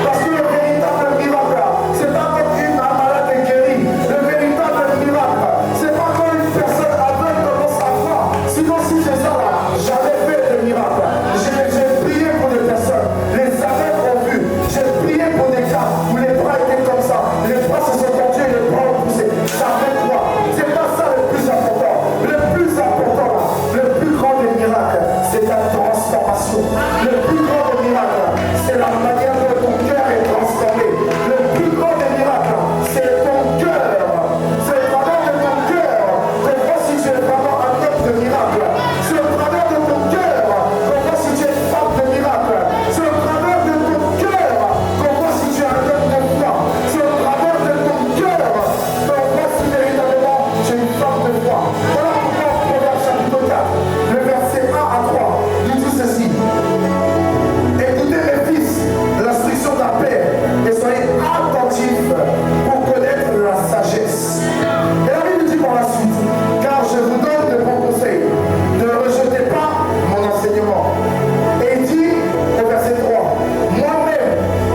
Parce que le véritable miracle, c'est pas quand un malade est guéri. Le véritable miracle, c'est pas quand une personne aveugle commence à voir. Sinon, si c'est ça là, j'avais fait des miracles. J'ai prié pour des personnes. Les aveugles ont vu. J'ai prié pour des cas où les bras étaient comme ça. Les bras se sont tendus et les bras ont poussé. Ça fait quoi? C'est pas ça le plus important. Le plus important là, le plus grand des miracles, c'est ta transformation. Le plus grand des miracles, c'est la manière dont ton cœur est transformé. Le plus grand des miracles, c'est ton cœur. C'est le travers de ton cœur qu'on voit si tu es vraiment un homme de miracle. C'est le travers de ton cœur qu'on voit si tu es une femme de miracle. C'est le travers de ton cœur qu'on voit si tu es un homme de foi. C'est le travers de ton cœur qu'on voit si véritablement tu es une femme de foi. Voilà pourquoi Proverbe chapitre 4, le verset 1 à 3, nous dit ceci. Écoutez mes fils, l'instruction d'un père, et soyez attentifs pour connaître la sagesse. Et la Bible dit par la suite, car je vous donne de bons conseils, ne rejetez pas mon enseignement. Et il dit au verset 3, moi-même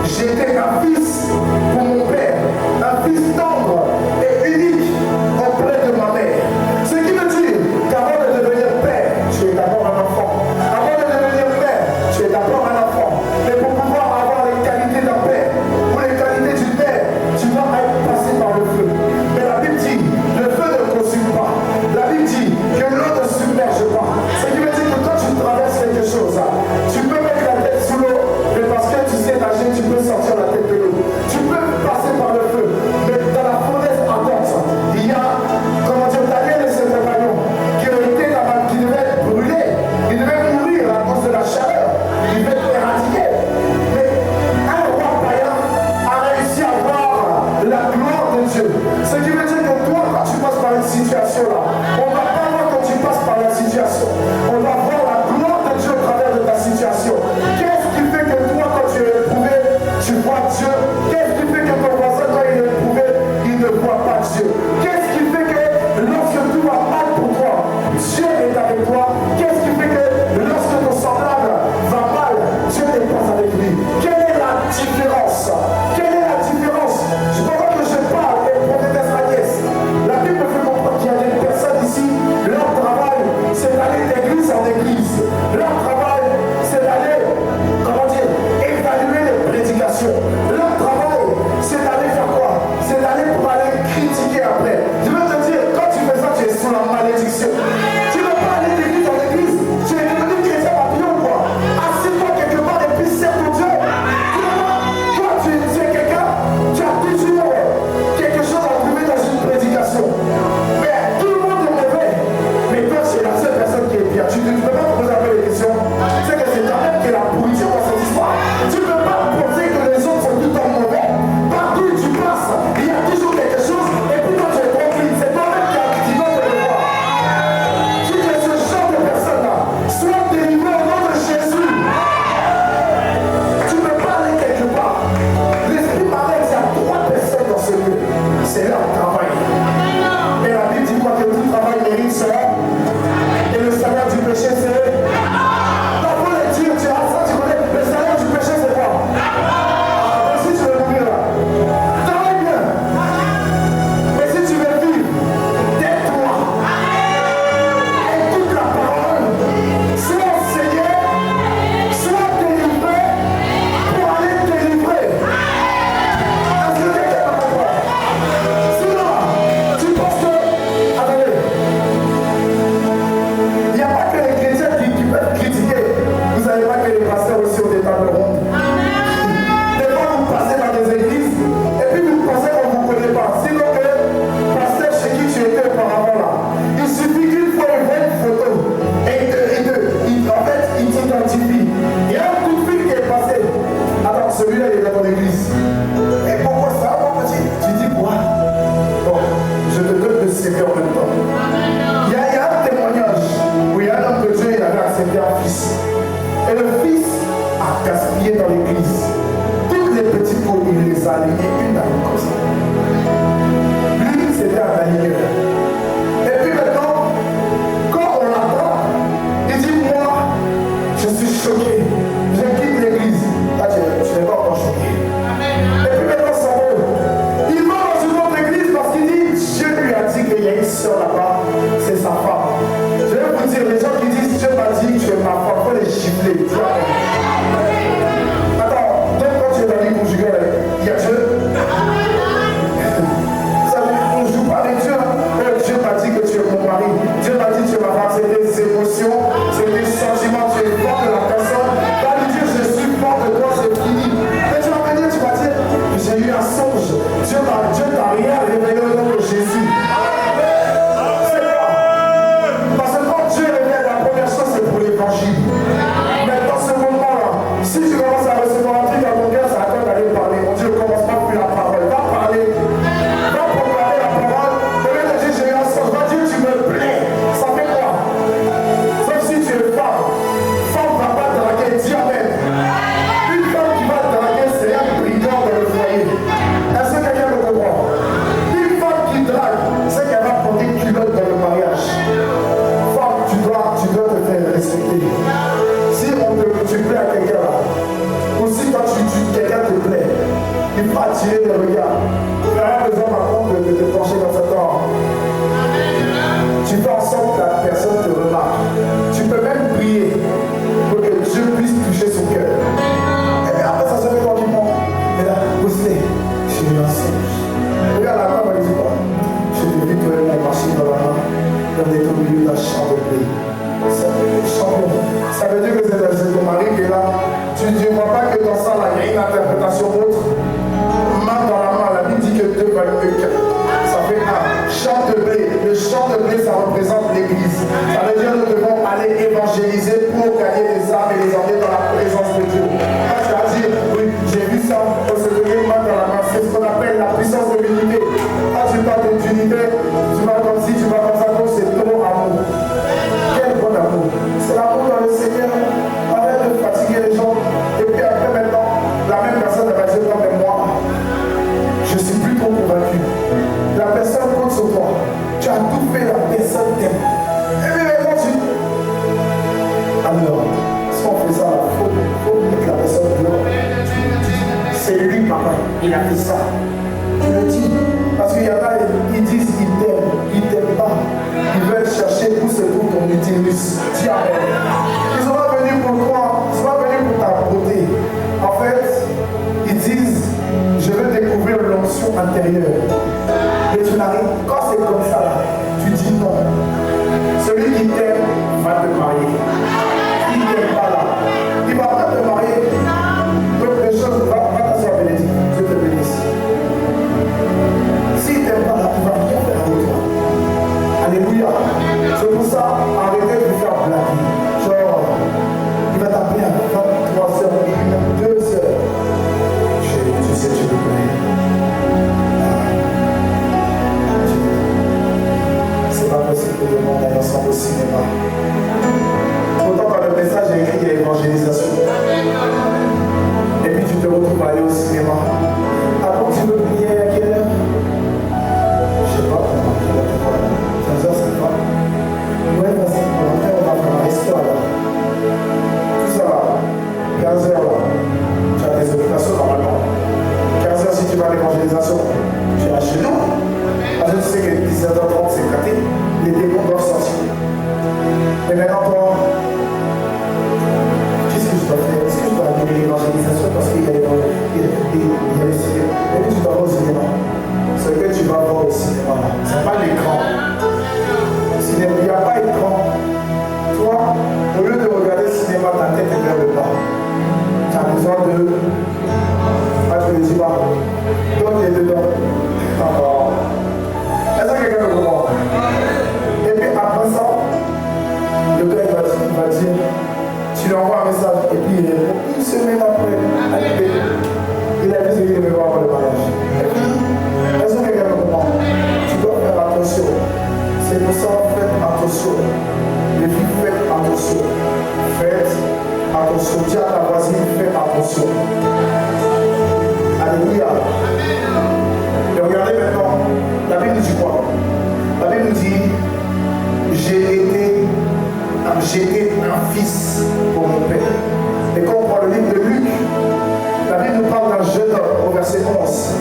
j'étais un fils pour mon père, un fils tendre et unique auprès de ma mère. Ce qui veut dire qu'avant de devenir père, tu es d'abord un enfant. Avant de devenir père, tu es d'abord un enfant. Mais pour pouvoir avoir les qualités d'un père ou les qualités d'une mère, tu dois être passé par le feu. Mais la Bible dit, le feu ne consume pas. La Bible dit que l'eau ne submerge pas. Ce qui veut dire que quand tu traverses quelque chose, tu peux mettre la tête sous l'eau, mais parce que tu sais nager, tu peux sortir la tête de l'eau. Tu peux passer par le feu. Mais dans la Dieu. Ce qui veut dire que toi, quand tu passes par une situation là, on ne va pas voir quand tu passes par la situation. On va voir la gloire de Dieu au travers de ta situation. Qu'est-ce qui fait que toi, quand tu es éprouvé, tu vois Dieu? Qu'est-ce qui fait que ton voisin, quand il est éprouvé, il ne voit pas Dieu? Qu'est-ce qui fait que lorsque tout va mal pour toi, Dieu est avec toi? Qu'est-ce qui fait que lorsque ton semblable va mal, Dieu n'est pas avec lui? Quelle est la différence? Quelle est la différence? Je crois que je parle et prophétesse Agnès. La Bible me fait comprendre qu'il y a des personnes ici, leur travail, c'est d'aller d'église en église. Leur travail, c'est d'aller, comment dire, évaluer les prédications. Leur travail, c'est d'aller faire quoi? C'est d'aller pour aller critiquer après. Je veux te dire, quand tu fais ça, tu es sous la malédiction. Tu ne veux pas aller d'église en église. Tu es devenu chrétien papillon, quoi. Assieds-toi quelque part et puis sers ton Dieu. Toi, tu es quelqu'un, tu as toujours quelque chose à trouver dans une prédication. Mais tout le monde est mauvais. Mais toi, c'est la seule personne qui est bien. Tu ne peux pas te poser un peu les questions. Tu sais que c'est toi-même qui est la pourriture dans cette histoire. Tu ne peux pas penser que les autres sont tout le temps mauvais. Partout où tu passes, il y a toujours quelque chose. Et puis quand tu es tranquille, c'est toi-même qui dois te le voir. Si tu es ce genre de personne-là, sois délivré au nom de Jésus. Tu ne peux pas aller quelque part. L'esprit m'arrête, il y a 3 personnes dans ce lieu. C'est leur travail. Et la Bible dit quoi? Que tout travail mérite cela. Et le salaire du péché, c'est... Non, faut le dire, tu as ça, tu connais. Le salaire du péché, c'est quoi? Si tu veux mourir là, travaille bien. Mais si tu veux vivre, tais-toi. Écoute la parole. Sois enseigné, sois délivré pour aller délivrer. Est-ce que quelqu'un va comprendre? Sinon, tu penses que... Attendez. Il n'y a pas que les chrétiens qui peuvent critiquer. Vous savez pas que les pasteurs aussi ont des tables rondes. Des fois, vous passez dans des églises et puis vous pensez qu'on ne vous connaît pas. Sinon que pasteur chez qui tu étais auparavant là, il suffit qu'une fois il voit une photo et en fait, il t'identifie. Il y a un coup de fil qui est passé. Attends, celui-là, il est dans ton église. Et pourquoi ça? Tu dis quoi? Bon, je te donne le CV en même temps. Il y a un témoignage où il y a un homme de Dieu, il avait accepté un fils. Et le fils a gaspillé dans l'église. Toutes les petites pots, il les a alignées une à une comme ça. Lui, c'était un aligneur. Et puis maintenant, quand on l'attend, il dit, moi, je suis choqué. Je quitte l'église. Là, tu n'es pas encore choqué. Et puis maintenant, ça va. Il va dans une autre église parce qu'il dit, Dieu lui a dit qu'il y a une soeur là-bas, c'est sa femme. Je vais vous dire, les gens qui disent, Dieu m'a dit que tu es ma femme, il faut les gifler. Attends, même quand tu es dans les conjugales, il y a Dieu. Vous savez, on ne joue pas avec Dieu. Dieu m'a dit que tu es mon mari. Dieu m'a dit que tu es ma femme. C'est des émotions, c'est des sentiments. Tu es fort de la personne. Va lui dire, je suis fort de toi, c'est fini. Mais tu vas venir, tu vas dire, j'ai eu un songe. Dieu t'a rien révélé au nom de Jésus. C'est quoi? Parce que quand Dieu révèle, la première chose, c'est pour l'évangile. Mais dans ce moment-là, si tu commences à recevoir un truc dans ton cœur, c'est à toi d'aller parler. Mon Dieu, commence pas plus la parole. Va parler. Va proclamer la parole. Au lieu de dire, j'ai eu un songe. Va dire, tu me plais. Ça fait quoi? Sauf si tu es femme. Femme va pas draguer. Dis amen. Une femme qui va draguer, c'est un brigand dans le foyer. Est-ce que quelqu'un me comprend? Une femme qui drague, c'est qu'elle va prendre des culottes dans le mariage. Femme, tu dois te faire respecter. Si tu plais à quelqu'un là, ou si quand quelqu'un te plaît, il faut attirer le regard. Tu n'as pas besoin par contre de te pencher dans ce temps. Tu fais en sorte que la personne te remarque. Tu peux même prier pour que Dieu puisse toucher son cœur. Et bien après ça se fait tranquillement. Et là, vous savez, j'ai eu un songe. Regarde la femme, elle dit quoi? Je t'ai vu que mon marché dans la main, on est au milieu d'un champ de blé. Ça veut dire que c'est ton mari qui est là. Tu ne vois pas que dans ça, là, il y a une interprétation autre. Main dans la main, la Bible dit que 2 valent mieux qu'un. Ça fait un champ de blé. Le champ de blé, ça représente l'église. Ça veut dire que nous devons aller évangéliser pour gagner des âmes et les emmener dans la présence de Dieu. Quand tu vas dire, oui, j'ai vu ça, on se donne une main dans la main. C'est ce qu'on appelle la puissance de l'unité. tout fait, la personne t'aime. Et puis maintenant, alors, si on fait ça, il faut que la personne pleure. C'est lui, papa, il a fait ça. Tu le dis. Parce qu'il y en a, ils disent ils t'aiment pas. Ils veulent chercher où se trouve ton utilus. Dis amen. Ils sont pas venus pour toi, ils sont pas venus pour ta beauté. En fait, ils disent, je veux découvrir l'onction intérieure. Et tu n'arrives, quand c'est comme ça là, tu dis non. Celui qui t'aime va te marier. Il ne t'aime pas là. Il ne va pas te marier. Donc les choses, va t'asseoir, Bénédicte. Je te bénisse. S'il ne t'aime pas là, il va rien faire avec toi. Alléluia. C'est pour ça, arrêtez de faire blaguer. Genre, il va t'appeler à 23h, 2h. Tu sais, tu le connais. C'est pas possible que le monde aille ensemble au cinéma. Pourtant, quand le message est écrit, il y a évangélisation. Et puis tu te retrouves à aller au cinéma. Avant, tu veux prier à quelle heure? Je sais pas, à quelle heure? 15h, c'est pas. Ouais, vas-y, après on va faire un resto là. Tout ça va. 15h là. Tu as des occupations normalement. 15h si tu vas à l'évangélisation, tu vas chez nous. Parce que tu sais que 17h30 c'est gâté, les démons doivent sortir. Mais maintenant toi, qu'est-ce que je dois faire? Est-ce que je dois aller à l'évangélisation parce qu'il y a le cinéma? Et puis tu dois voir au cinéma. Ce que tu vas voir au cinéma là, c'est pas l'écran. Il n'y a pas d'écran. Toi, au lieu de regarder le cinéma, ta tête est vers le bas. Tu as besoin de... Ah, tu le dis pas. Donne les deux dents. Est-ce que quelqu'un me comprend? Et puis après ça, le gars il va dire, tu lui envoies un message et puis il répond une semaine après, il a dit qu'il veut voir pour le mariage. Est-ce que quelqu'un me comprend? Tu dois faire attention. C'est pour ça, faites attention. Les filles, faites attention. Faites attention. Dis à ta voisine, faites attention. Alléluia. Et regardez maintenant, la Bible nous dit quoi? La Bible nous dit, j'ai été un fils pour mon père. Et quand on prend le livre de Luc, la Bible nous parle d'un jeune homme au verset 11,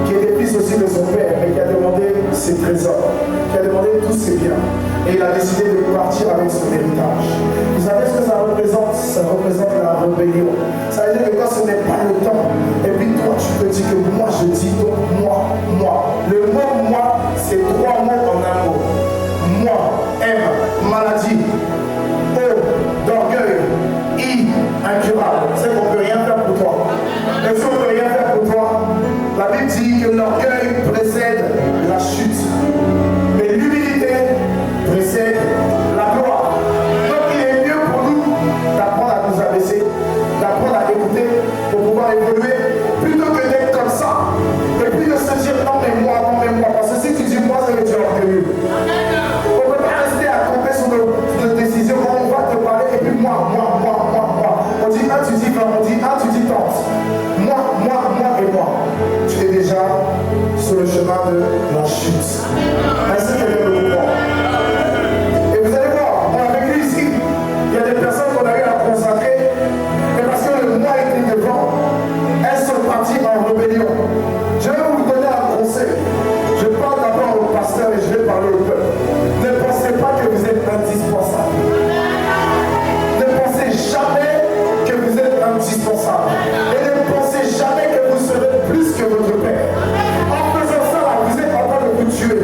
qui était fils aussi de son père, mais qui a demandé ses trésors, qui a demandé tous ses biens. Et il a décidé de partir avec son héritage. Vous savez ce que ça représente? Ça représente la rébellion. Ça veut dire que quand ce n'est pas le temps, et puis toi tu te dis que moi je dis donc moi. Le mot moi, c'est 3 mots en un mot. Moi, M, maladie, O, d'orgueil, I, incurable. C'est qu'on ne peut rien faire pour toi. Et si on ne peut rien faire pour toi, la Bible dit que l'orgueil précède la chute. Mais l'humilité précède la gloire. Donc il est mieux pour nous d'apprendre à nous abaisser, d'apprendre à écouter pour pouvoir évoluer, plutôt que d'être comme ça. Et puis de se dire non mais moi. Parce que si tu dis moi, c'est que tu es orgueilleux. On ne peut pas rester à compter sur nos décisions. On va te parler et puis moi. On dit un, tu dis 20, on dit un, tu dis 30. Moi et moi. Tu es déjà sur le chemin de la chute. Ainsi que le mouvement. Et vous allez voir, on a vécu ici, il y a des personnes qu'on a eu à consacrer, et parce que le moi était devant, elles sont parties en rébellion. Je vais vous donner un conseil. Je parle d'abord au pasteur et je vais parler au peuple. Ne pensez pas que vous êtes indispensable. Ne pensez jamais que vous êtes indispensable. Et ne pensez jamais que vous serez plus que votre père. En faisant ça, vous êtes en train de vous tuer.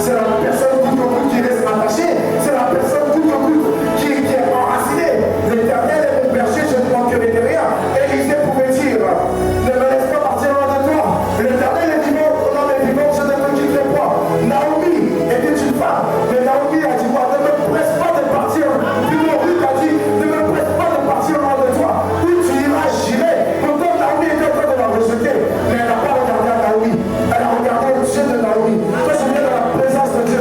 C'est la personne tout au bout qui reste attachée. C'est la personne tout au bout qui est enracinée. L'Éternel est mon berger, je ne manquerai de rien. Élisée pouvait dire, ne me laisse pas partir loin de toi. L'Éternel est vivant, non mais vivant, je ne te quitterai pas. Naomi était une femme, mais Naomi a dit, moi, ne me presse pas de partir. Puis mon Ruth a dit, ne me presse pas de partir loin de toi. Où tu iras, j'irai. Pourtant Naomi était en train de la rejeter, mais elle n'a pas regardé à Naomi. Elle a regardé au Dieu de Naomi. Toi, je viens dans la présence de Dieu.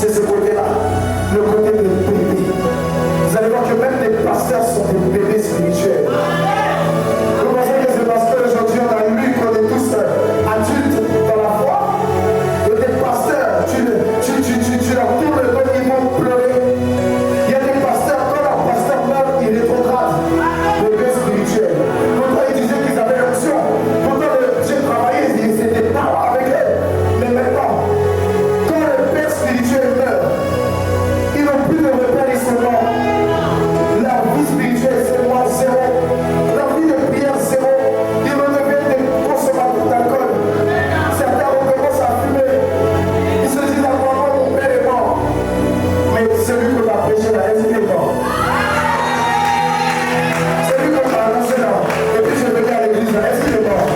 c'est ce côté-là, le côté de bébé. Vous allez voir que même les pasteurs sont des bébés spirituels. Vous pensez que ces pasteurs aujourd'hui, on a lu qu'on est tous adultes dans la foi. Et des pasteurs, tu leur tournes le dos, ils vont pleurer. Il y a des pasteurs, quand leur pasteur meurt, il rétrograde. Bébés spirituels. Pourtant, ils disaient qu'ils avaient l'option. Pourtant, Dieu travaillait, c'était pas avec eux. Mais maintenant, quand le père spirituel meurt, ils n'ont plus de repères, ils sont morts. Leur vie spirituelle, c'est moi, zéro. Leur vie de prière, zéro. Ils redeviennent des consommateurs d'alcool. Certains recommencent à fumer. Ils se disent, mon père est mort. Mais celui qu'on a prêché là, est-ce qu'il est mort? Celui qu'on a annoncé là, et puis je venais à l'église là, est-ce qu'il est mort?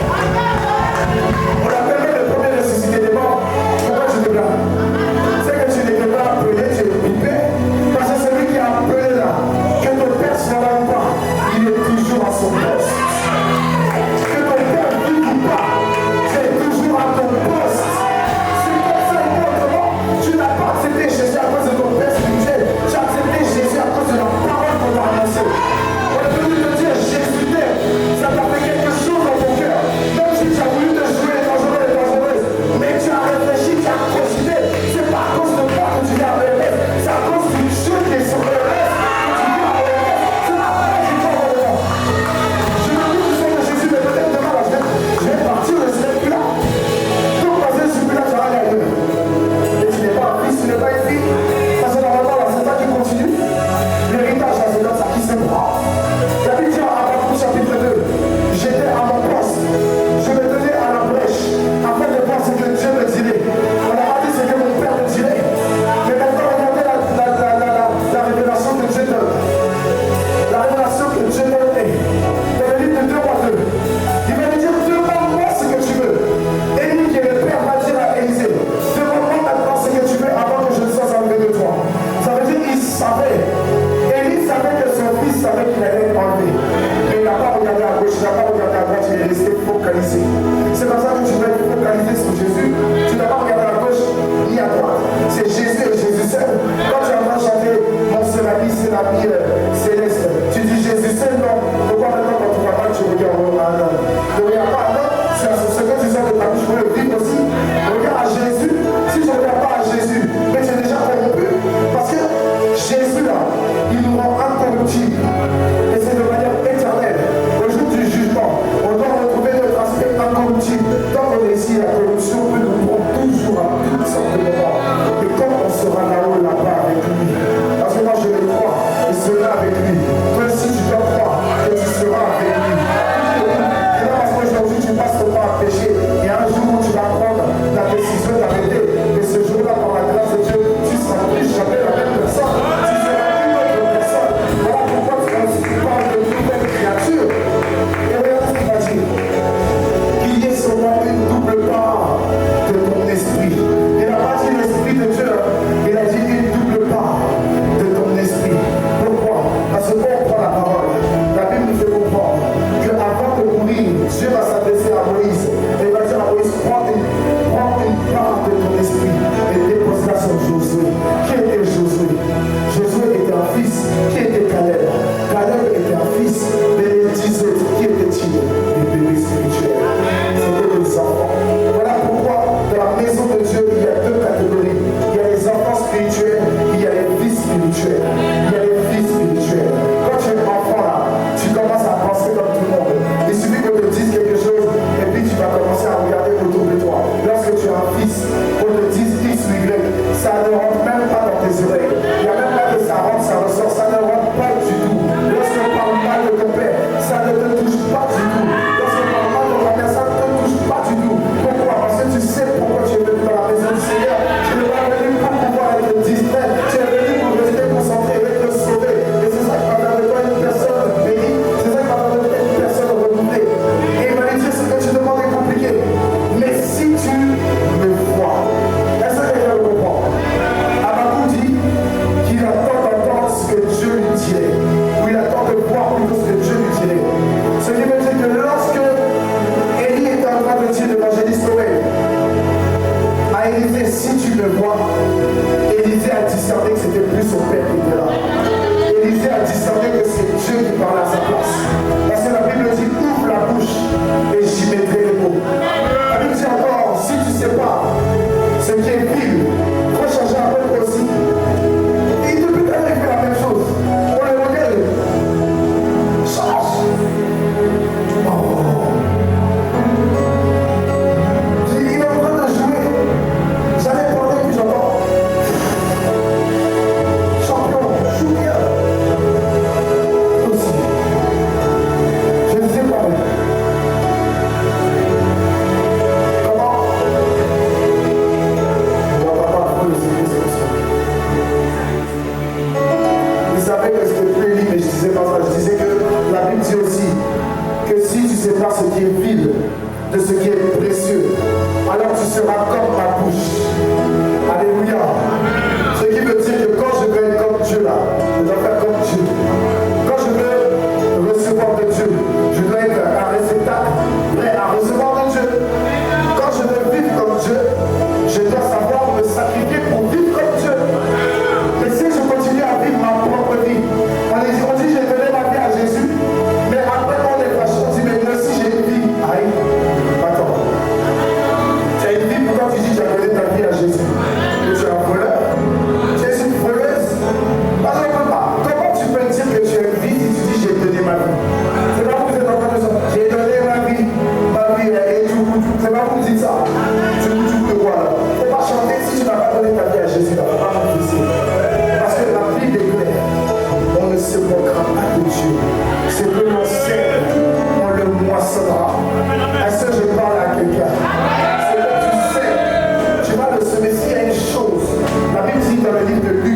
On a permis le premier ressuscité des morts. Pourquoi tu te blagues? C'est que tu n'étais pas appelé, tu es pipé. Parce que celui qui a appelé là, que ton père soit là ou pas, il est toujours à son poste. Que ton père vive ou pas, tu es toujours à ton poste. C'est comme ça, autrement, tu n'as pas accepté Jésus à cause de ton père spirituel. Tu as accepté Jésus à cause de la parole qu'on t'a annoncée. On est venu te dire Jésus t'aime. Ça t'a fait quelque chose dans ton cœur. Même si tu as voulu te jouer dangereuse, mais tu as réfléchi, tu as considéré. C'est pas à cause de toi que tu viens à l'EMS. C'est à cause du Dieu qui est sur l'EMS. Tu viens à l'EMS. C'est la vraie qui prend le moment. Je me dis que c'est que Jésus, mais peut-être demain, là, je vais partir, je ne serai plus là. Donc, parce que je suis plus là, tu vas aller ailleurs. Et tu n'es pas un fils, tu n'es pas une fille. Parce que normalement, là, c'est ça qui continue. L'héritage, là, c'est comme ça qui se prend. La Bible dit à Apocalypse chapitre 2, j'étais à mon poste. Je me tenais à la brèche afin de voir ce que Dieu me dirait. On n'a pas dit ce que mon père me dirait. Mais maintenant, regardez la révélation que Dieu donne. La révélation que Dieu donne est dans le livre de 2 Rois 2. Il va lui dire, demande-moi ce que tu veux. Élie, qui est le père, va dire à Élisée, demande-moi maintenant ce que tu veux avant que je ne sois enlevé de toi. Ça veut dire qu'il savait. Élie savait que son fils savait qu'il allait être enlevé. Mais il n'a pas regardé à gauche, il n'a pas regardé à droite, il est resté focalisé. C'est comme ça que tu dois être focalisé sur Jésus. Tu n'as pas regardé à gauche ni à droite. C'est Jésus et Jésus seul. Quand tu es en train de chanter mon seul ami, c'est la vie céleste, tu dis Jésus seul, non. Pourquoi maintenant quand tu vas pas, tu regardes non. Ne regarde pas, non. C'est ce que tu sors de ta bouche pour le vivre aussi. Regarde à Jésus. Si je ne regarde pas à Jésus, mais tu es déjà corrompu. Parce que Jésus là, il nous rend incorruptibles. Et c'est de manière éternelle. Au jour du jugement, on doit retrouver notre aspect incorruptible. Tant qu'on est ici, la corruption peut nous prendre toujours à toutes sortes de moments. Et quand on sera là-haut, là-bas avec lui, parce que moi je le crois, il sera avec lui. Toi aussi tu dois croire que tu seras avec lui. Et là parce qu'aujourd'hui tu passes ton temps à pécher, il y a un jour où tu vas prendre la décision d'arrêter. Et ce jour-là, par la grâce de Dieu, tu seras plus jamais la même personne. Tu seras plus une autre personne. Voilà pourquoi tu parles de nouvelle créature. Et regarde ce qu'il va dire. Qu'il y ait seulement une double part de ton esprit. Il n'a pas dit l'esprit de Dieu. Il a dit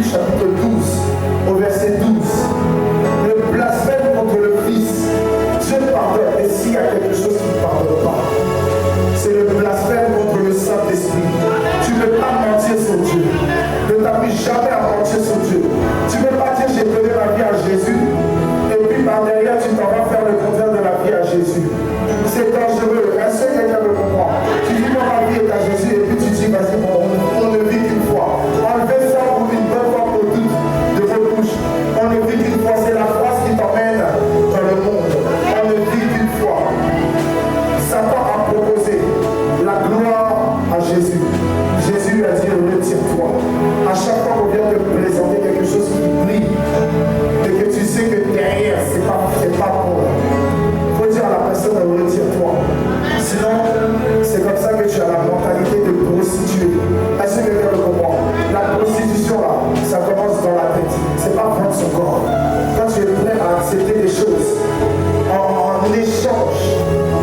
chapitre 12, au verset 12. Le blasphème contre le Fils, Dieu pardonne, et s'il y a quelque chose qui ne pardonne pas, c'est le blasphème contre le Saint-Esprit. Tu ne peux pas mentir sur Dieu. Ne t'appuie jamais à mentir sur Dieu. Tu ne peux pas dire j'ai donné ma vie à Jésus et puis par derrière tu t'en vas faire le contraire de la vie à Jésus. C'est dangereux. Est-ce que quelqu'un me comprend? Tu dis moi ma vie est à Jésus et puis tu dis vas-y on ne vit qu'une fois. Enlevez ça pour une bonne fois pour toutes de vos bouches. On ne vit qu'une fois. C'est la phrase qui t'emmène dans le monde. On ne vit qu'une fois. Satan a proposé la gloire à Jésus. Jésus a dit retire-toi. À chaque fois qu'on vient te présenter quelque chose qui brille et que tu sais que derrière c'est pas bon, il faut dire à la personne retire-toi. Sinon c'est comme ça que tu as la mentalité de prostituée. Est-ce que quelqu'un me comprend? La prostitution là, ça commence dans la tête. C'est pas prendre son corps. Quand tu es prêt à accepter des choses en échange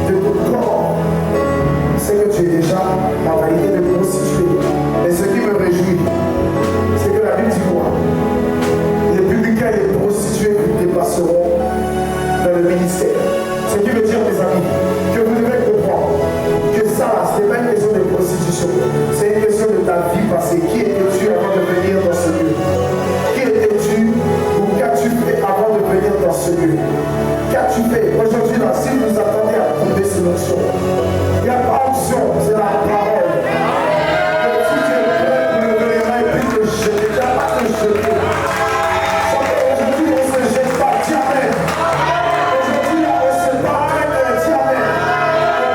de ton corps, c'est que tu es déjà mentalité de prostituée. Et ce qui me réjouit, c'est que la Bible dit quoi? Les publicains et les prostituées vous dépasseront dans le ministère. Ce qui veut dire, mes amis, que vous devez comprendre que ça, ce n'est pas une question de prostitution, c'est une question de ta vie passée. Qui étais-tu avant de venir dans ce lieu? Qui étais-tu ou qu'as-tu fait avant de venir dans ce lieu? Qu'as-tu fait? Aujourd'hui, là, si vous attendez à tomber sur l'onction, il n'y a pas option, c'est la parole. Donc, si tu es prêt pour lever les mains et puis te jeter, il n'y a pas de jeter. Aujourd'hui, on ne se jette pas, dis amen. Aujourd'hui, on ne se bat pas, dis amen.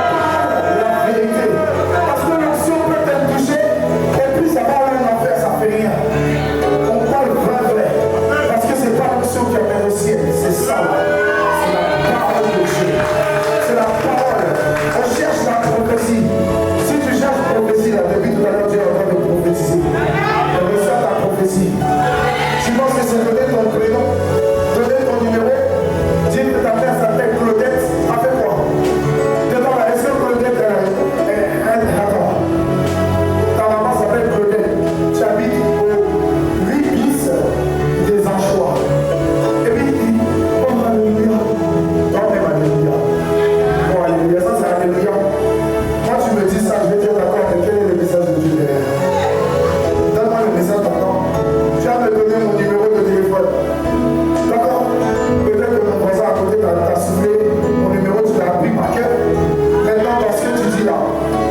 On parle la vérité. Parce que l'onction peut être touchée, et puis ça va aller en enfer, ça ne fait rien. On parle vrai. Parce que ce n'est pas l'onction qui amène au ciel, c'est ça. C'est la parole de Dieu. C'est la parole. On cherche la prophétie. Si tu cherches la prophétie, là, depuis tout à l'heure, Dieu est en train de prophétiser. On reçoit ta prophétie. Tu penses que c'est donner ton prénom, donner ton numéro, dire que ta mère s'appelle Claudette, a fait quoi? Dedans, est-ce que Claudette attends. Ta maman s'appelle Claudette. Tu habites au 8 bis des Anchois. Et puis il dit, oh alléluia. Non, même alléluia. Bon, alléluia, ça c'est alléluia. Moi, tu me dis ça, je vais dire d'accord, mais quel est le message de Dieu derrière? Donne-moi le message maintenant. Tu vas me donner mon numéro de téléphone. D'accord? Peut-être que mon voisin à côté t'a soufflé mon numéro, tu l'as appris par cœur. Maintenant, dans ce que tu dis là,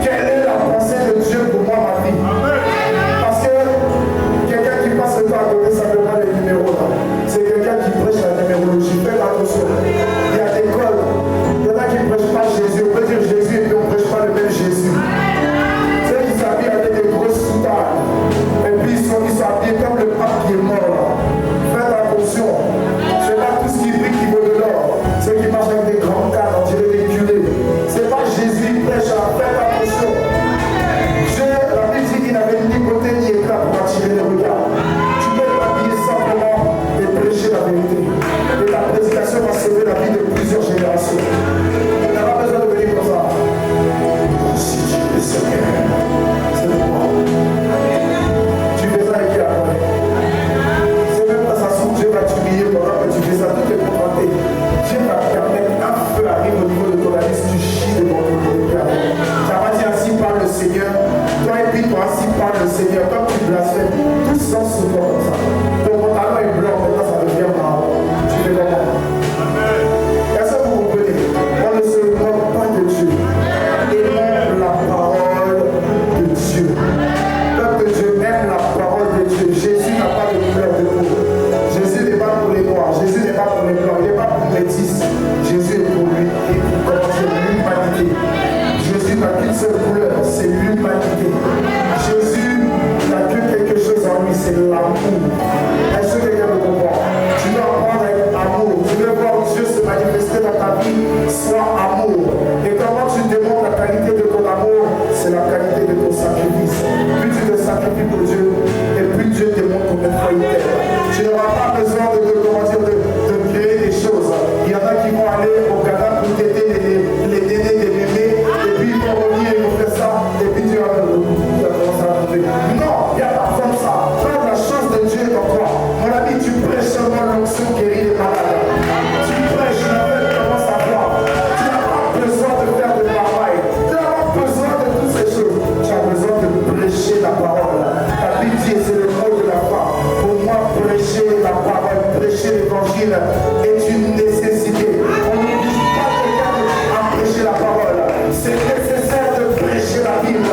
quelle est la pensée de Dieu pour moi, ma vie? Parce que quelqu'un qui passe le temps à donner simplement les numéros là, c'est quelqu'un qui prêche la numérologie. Faites attention. Il y a des codes. Il y en a qui ne prêchent pas Jésus. On peut dire Jésus et puis on ne prêche pas le même Jésus. Ceux qui s'habillent avec des grosses soutanes. Et puis ils sont habillés comme le pape qui est mort là. Faites attention. C'est pas tout ce qui brille qui vaut de l'or. Ceux qui marchent avec des grands cadres, on dirait des culés. C'est pas Jésus qui prêche là. Faites attention. Dieu, la Bible dit qu'il n'avait ni beauté ni éclat pour attirer les regards. Tu peux t'habiller simplement et prêcher la vérité. Et ta prédication va sauver la vie de plusieurs générations. On n'a pas besoin de venir comme ça. Si tu es Seigneur, c'est moi. Tu fais ça avec qui après? C'est même pas ça, son Dieu va t'humilier pendant que tu fais ça, tout est contracté. Dieu va permettre qu'un feu arrive au niveau de ton avis, tu chies devant ton Dieu. Tu vas dire ainsi parle le Seigneur. Toi et puis toi, ainsi parle le Seigneur. Comme tu blasphèmes, tout sens sur toi comme ça. Ton pantalon est blanc, maintenant ça devient marron. Tu fais comment? Est-ce que vous comprenez? On ne se moque pas de Dieu. Aimons la parole de Dieu. Peuple de Dieu aime la parole de Dieu. Jésus n'a pas de couleur de peau. Jésus n'est pas pour les noirs. Jésus n'est pas pour les blancs. Il n'est pas pour les métis. Jésus est pour lui et pour commencer l'humanité. Jésus n'a qu'une seule couleur, c'est l'humanité. Jésus n'a que quelque chose en lui, c'est l'amour. Est-ce que quelqu'un me comprend? Tu dois apprendre avec amour. Tu veux voir Dieu se manifester dans ta vie, soit amour. Et comment tu démontres la qualité de ton amour? C'est la qualité de ton sacrifice. Plus tu te sacrifies pour Dieu, et plus Dieu démontre ton effroyité. Tu n'auras pas besoin de créer des choses. Il y en a qui vont aller au Ghana pour t'aider les nénés, les bébés, et puis ils vont revenir, ils vont faire ça, et puis tu vas commencer à trouver. Non, il n'y a pas comme ça. Quand la chose de Dieu est en l'évangile est une nécessité. On n'oblige pas quelqu'un à prêcher la parole. C'est nécessaire de prêcher la Bible.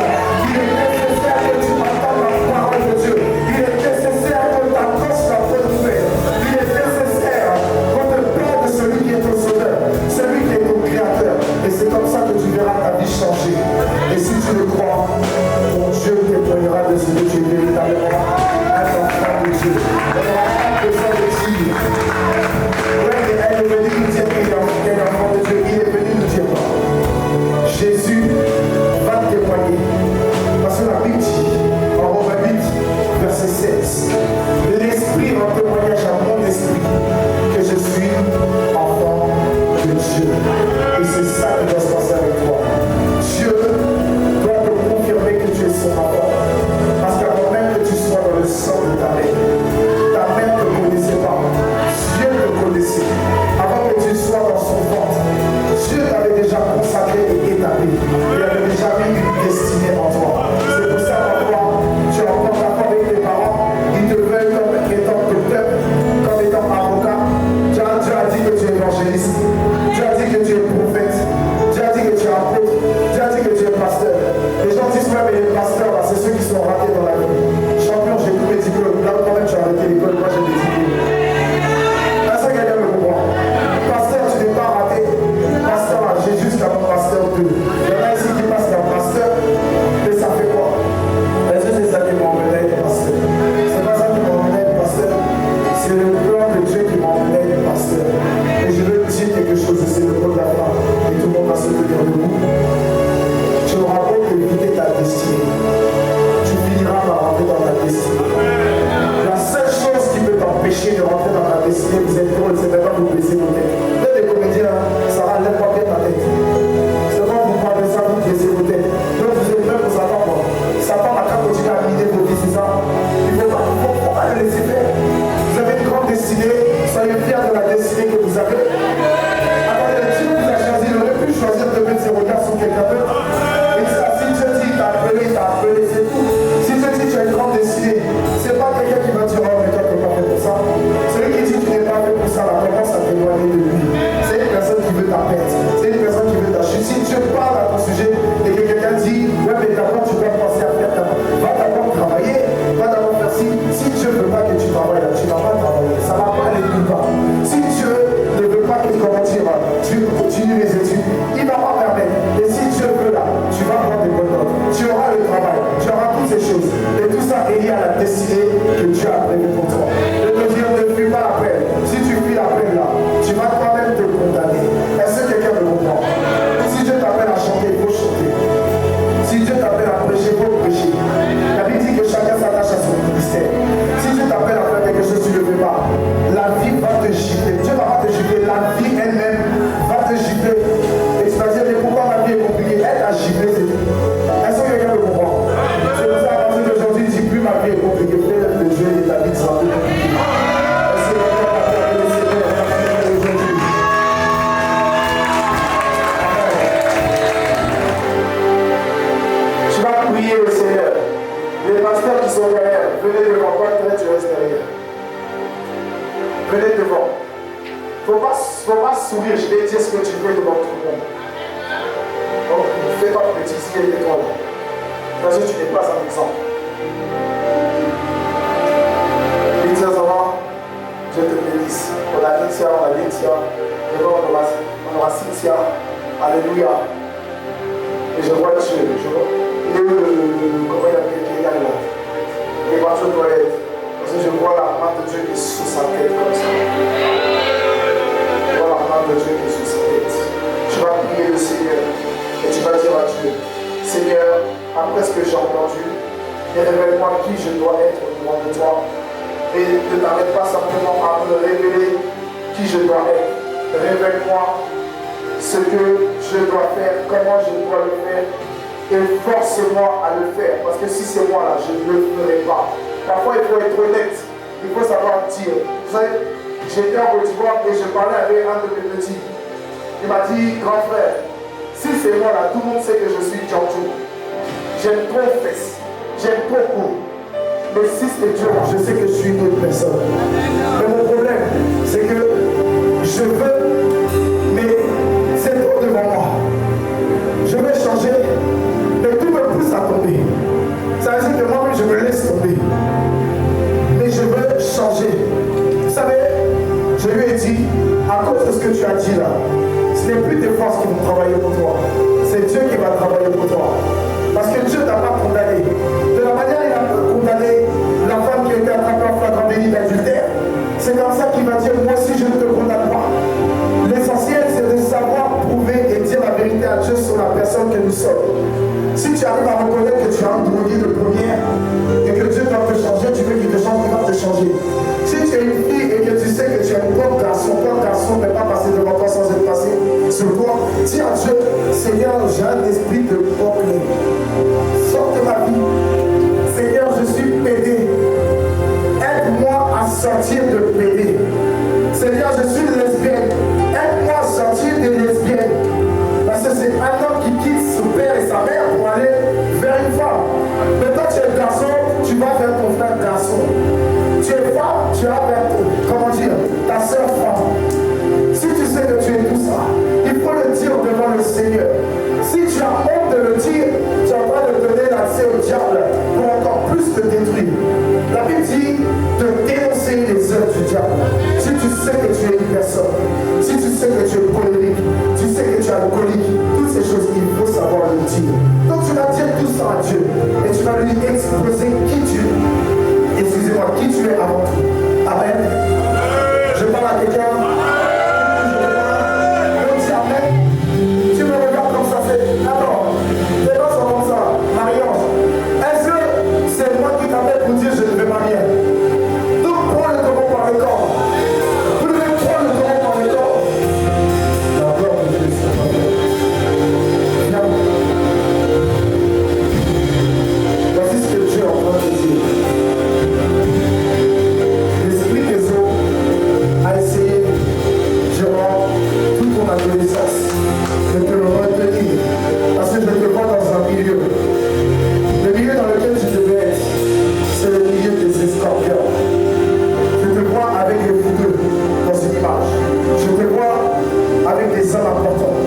Il est nécessaire que tu entendes la parole de Dieu. Il est nécessaire que tu accroches la bonne nouvelle. Il est nécessaire qu'on te parle de celui qui est ton sauveur, celui qui est ton créateur. Et c'est comme ça que tu verras ta vie changer. Et si tu le crois, ton Dieu témoignera de ce que tu es véritablement un enfant de Dieu. On n'aura pas besoin de dire. Ouais, mais elle est venue nous dire qu'il est un enfant de Dieu. Il est venu nous dire quoi? Jésus va témoigner. Parce que la Bible dit, en Romains 8, verset 16, l'Esprit rend témoignage à mon esprit que je suis enfant de Dieu. Et c'est ça qui doit se passer avec toi. Dieu doit te confirmer que tu es son enfant. Parce qu'avant même que tu sois dans le sang de ta mère ne te connaissait pas. Dieu te connaissait. Avant que tu sois dans son ventre, Dieu t'avait déjà consacré et établi. Il avait déjà mis une destinée en toi. C'est pour ça qu'encore, tu rencontres la fois avec tes parents, ils te veulent comme étant docteur, comme étant avocat. Dieu a dit que tu es évangéliste. Dieu a dit que tu es prophète. Dieu a dit que tu es apôtre. Dieu a dit que tu es pasteur. Les gens disent ouais, mais les pasteurs là, c'est ceux qui sont ratés dans la vie. Champion, j'ai tous mes diplômes. Là, quand même, tu as arrêté l'école. Moi, j'ai des diplômes. Est-ce que quelqu'un me comprend? Pasteur, tu n'es pas raté. Pasteur, là, j'ai juste un pasteur 2. Il y en a ici qui passent d'un pasteur. Et ça fait quoi? Est-ce que c'est ça qui m'a emmené être pasteur? C'est pas ça qui m'a emmené être pasteur. C'est le plan de Dieu qui m'a emmené être pasteur. Et je veux te dire quelque chose, c'est le mot de la fin. Et tout le monde va se tenir debout. Tu auras beau éviter ta destinée. Tu finiras par rentrer dans ta destinée. La seule chose qui peut t'empêcher de rentrer dans ta destinée, vous êtes drôle, c'est maintenant vous baissez vos têtes. Vous êtes des comédiens, Sarah, lève pas bien ta tête. C'est quand vous parlez de ça, vous baissez vos têtes. Donc vous êtes prêts pour Satan, quoi. Satan n'a qu'à continuer à miner vos vies, c'est ça. Il ne faut pas le laisser faire. Vous avez une grande destinée, soyez fiers de la destinée que vous avez. Attendez, Dieu vous a choisi, il aurait pu choisir de mettre ses regards sur quelqu'un d'autre. Et ça, si Dieu dit, il t'a appelé, c'est tout. Si Dieu dit, tu as une grande destinée, c'est pas quelqu'un qui va dire, oh, mais toi, tu n'es pas fait pour ça. Celui qui dit, tu n'es pas fait pour ça, la commence à témoigner de lui. C'est une personne qui veut ta perte. C'est une personne qui veut ta chute. Si Dieu parle à ton sujet et que quelqu'un dit, ouais, mais d'abord, tu dois penser à faire ta part. Va d'abord travailler, va d'abord faire ci. Si Dieu ne veut pas que tu travailles là, tu ne vas pas travailler. Ça ne va pas aller nulle part. Si Dieu ne veut pas que tu continues les études, il ne va pas permettre. Et si Dieu veut là, tu vas avoir des bonnes notes. Tu auras le travail, tu auras toutes ces choses. Et tout ça est lié à la destinée que Dieu a prévue pour toi. Je te dis, ne fuis pas la peine. Si tu fuis la peine là, tu vas toi-même te condamner. Est-ce que quelqu'un me comprend? Si Dieu t'appelle à chanter, il faut chanter. Si Dieu t'appelle à prêcher, il faut prêcher. La Bible dit que chacun s'attache à son ministère. Si Dieu t'appelle à faire quelque chose, tu ne le fais pas. La vie va te gifler. Dieu va pas te gifler. La vie elle-même va te gifler. Et tu vas dire, mais pourquoi ma vie est compliquée? Elle a giflé, c'est tout. Est-ce que quelqu'un me comprend? C'est pour ça qu'à partir d'aujourd'hui, il dit plus ma vie est compliquée. Frère de Dieu et ta vie sera plus compliquée. Est-ce que quelqu'un va faire le Seigneur aujourd'hui? Tu vas prier au Seigneur. Les pasteurs qui sont derrière, venez devant toi, tu restes derrière. Venez devant. Faut pas sourire, je vais dire ce que tu veux devant tout le monde. Donc, ne fais pas petit, si elle est toi là. Parce que tu n'es pas un exemple. Lydia Zama, Dieu te bénisse. On a Lydia, devant on aura Cynthia. Alléluia. Et je vois Dieu. Il est où comment il appelle qui est là? Les voitures doivent être. Parce que je vois la main de Dieu qui est sous sa tête comme ça. Je vois la main de Dieu qui est sous sa tête. Tu vas prier le Seigneur et tu vas dire à Dieu, Seigneur, après ce que j'ai entendu, révèle-moi qui je dois être au devant de toi. Et ne t'arrête pas simplement à me révéler qui je dois être. Révèle-moi ce que je dois faire, comment je dois le faire. Et force-moi à le faire. Parce que si c'est moi là, je ne le ferai pas. Parfois, il faut être honnête. Il faut savoir dire. Vous savez, j'étais en Côte d'Ivoire et je parlais avec un de mes petits. Il m'a dit, grand frère, si c'est moi là, tout le monde sait que je suis Django. J'aime trop fesses. J'aime trop court. les fils de Dieu, je sais que je suis une autre personne. Mais mon problème, c'est que je veux, mais c'est trop devant moi. Je veux changer, mais tout me pousse à tomber. Ça veut dire que moi-même, je me laisse tomber. Mais je veux changer. Vous savez, je lui ai dit, à cause de ce que tu as dit là, ce n'est plus tes forces qui vont travailler pour toi. C'est Dieu qui va travailler pour toi. Parce que Dieu t'a pas condamné. De la manière il a condamné la femme qui était attrapée en flagrant délit d'adultère, c'est comme ça qu'il va dire, moi aussi je ne te condamne pas. L'essentiel c'est de savoir prouver et dire la vérité à Dieu sur la personne que nous sommes. Si tu arrives à reconnaître que tu as un brouillé de première et que Dieu va te changer, tu veux qu'il te change, il va te changer. Si tu es une fille et que tu sais que tu es un bon garçon ne peut pas passer devant toi sans être passé sur toi, dis à Dieu, Seigneur, j'ai un esprit de problème. Sors de ma vie. Seigneur, je suis pédé. Aide-moi à sortir de pédé. Seigneur, je suis lesbienne. Aide-moi à sortir des lesbiennes. Parce que c'est un homme qui quitte son père et sa mère pour aller vers une femme. Mais toi, tu es garçon, tu vas vers ton frère garçon. Tu es femme, tu vas vers, comment dire, ta soeur femme. Si tu sais que tu es tout ça, il faut le dire devant le Seigneur. Si tu as honte de le dire, tu es en train de donner l'accès au diable pour encore plus te détruire. La Bible dit de dénoncer les œuvres du diable. Si tu sais que tu es une personne, si tu sais que tu es colérique, tu sais que tu es alcoolique, toutes ces choses, il faut savoir le dire. Donc tu vas dire tout ça à Dieu et tu vas lui exposer qui tu es. Excusez-moi, qui tu es avant tout. Amen. Je parle à quelqu'un. Je dis Amen. Tu me regardes comme ça, c'est. Attends, les gens sont comme ça. Marie-Ange, est-ce que c'est moi qui t'appelle pour dire je ne vais marier? Donc prends le taureau par le corps. Vous devez prendre le taureau par le corps. La gloire de Dieu, c'est pas vrai. Viens. Voici ce que Dieu est en train de dire. L'esprit des eaux a essayé durant toute ton adolescence de te retenir parce que je te vois dans un milieu. Le milieu dans lequel je devais être, c'est le milieu des escorpions. Je te vois avec les foudeux dans une image. Je te vois avec des hommes importants.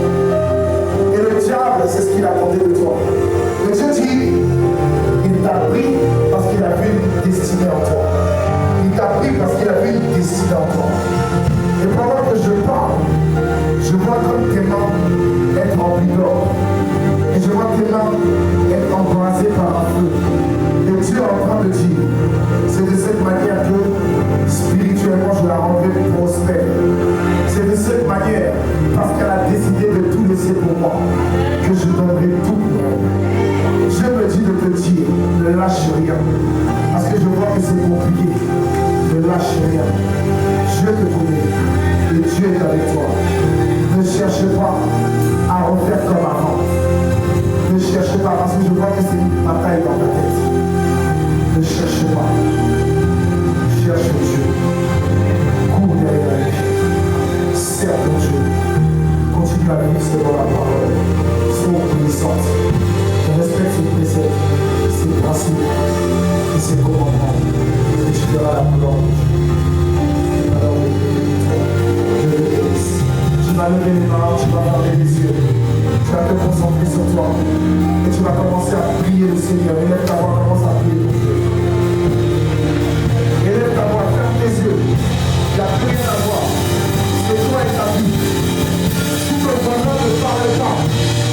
Et le diable, c'est ce qu'il a demandé de toi. Mais Dieu dit, il t'a pris parce qu'il a vu une destinée en toi. Il t'a pris parce qu'il a vu une destinée en toi. Et pendant que je parle, je vois comme tes mains être remplies d'or. Et je vois tes mains être embrasées par un feu. Et Dieu est en train de dire, c'est de cette manière que spirituellement je la rendrai prospère. C'est de cette manière, parce qu'elle a décidé de tout laisser pour moi, que je donnerai tout pour elle. Je me dis de te dire, ne lâche rien. Parce que je vois que c'est compliqué. Ne lâche rien. Dieu te connaît. Et Dieu est avec toi. Ne cherche pas à refaire comme avant. Ne cherche pas parce que je vois que c'est une bataille dans ta tête. Ne cherche pas. Cherche Dieu. Cours derrière lui. Serre ton Dieu. Continue à vivre selon la parole. Sois obéissante. Respecte ses préceptes, ses principes et ses commandements. Et tu verras la gloire de Dieu. Alors, je le bénisse. Tu vas lever les mains, tu vas fermer les yeux. Tu vas te concentrer sur toi. Et tu vas commencer à prier le Seigneur. Élève ta voix, commence à prier ton Dieu. Élève ta voix, ferme tes yeux. Il n'y a plus rien à voir. C'est toi et ta vie. Si ton voisin ne parle pas,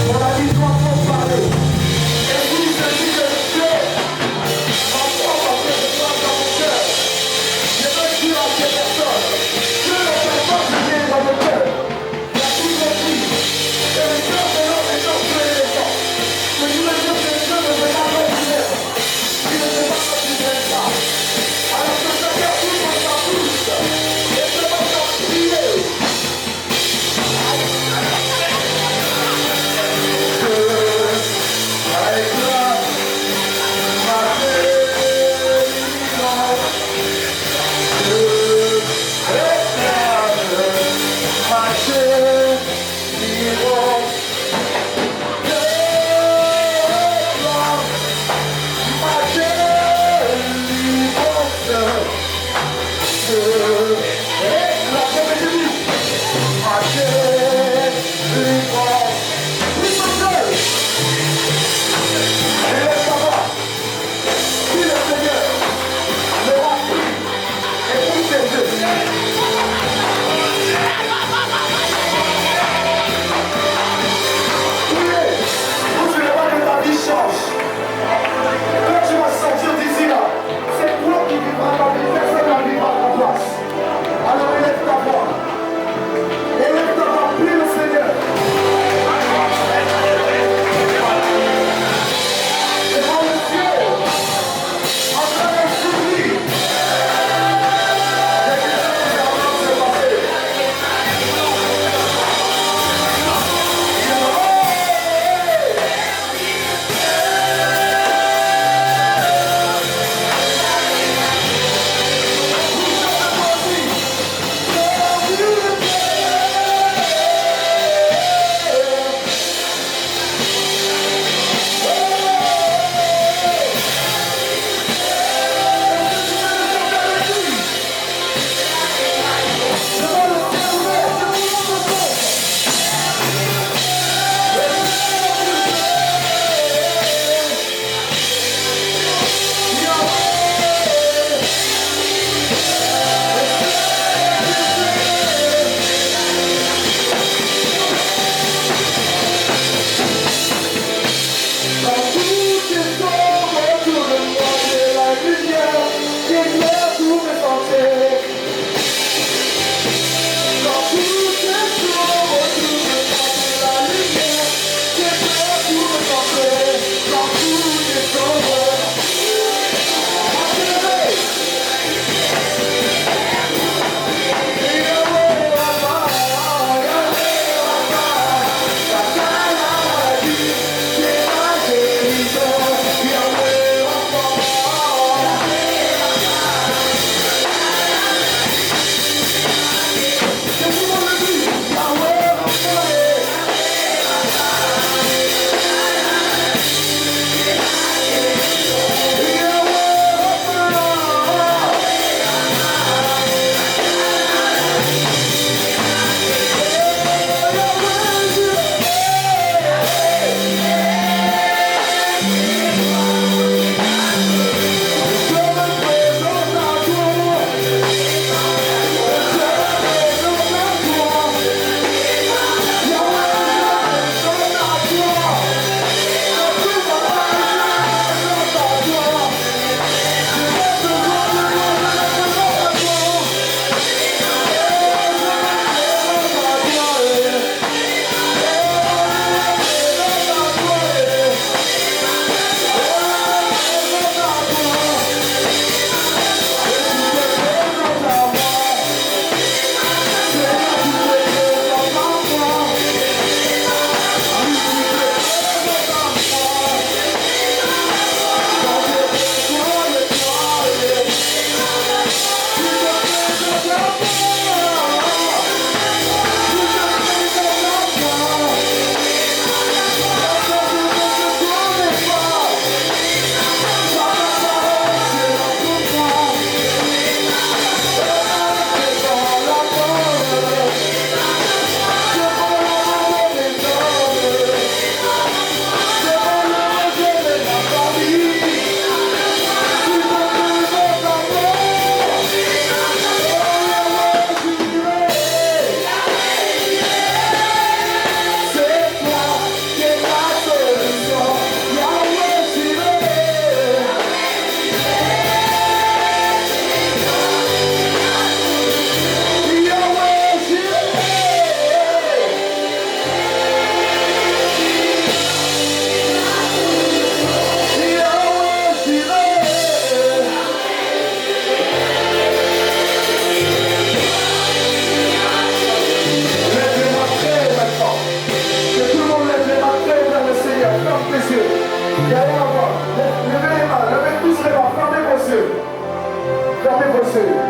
on a dit toi pour parler. Et si je dis que Dieu, en toi, parce que je parle dans mon cœur, je veux dire à ces personnes, Dieu ne peut pas venir dans le cœur. Il a tout compris. Et le cœur de l'homme est dans tous les temps. Mais je veux dire que Dieu ne veut pas revenir.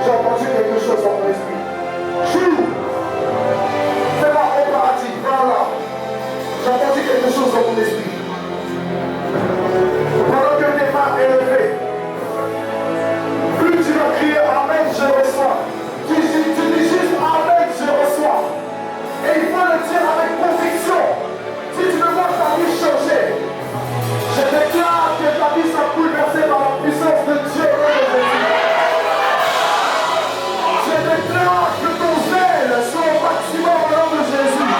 J'ai entendu quelque chose dans mon esprit. Joue. Fais-moi au paradis. Voilà. J'ai entendu quelque chose dans mon esprit. Pendant que tes mains élevées, plus tu vas crier Amen, je reçois. Tu dis juste Amen, je reçois. Et il faut le dire avec conviction. Si tu veux voir ta vie changer, je déclare que ta vie sera bouleversée par la puissance de Dieu au nom de Jésus. Je déclare que ton zèle soit au maximum au nom de Jésus.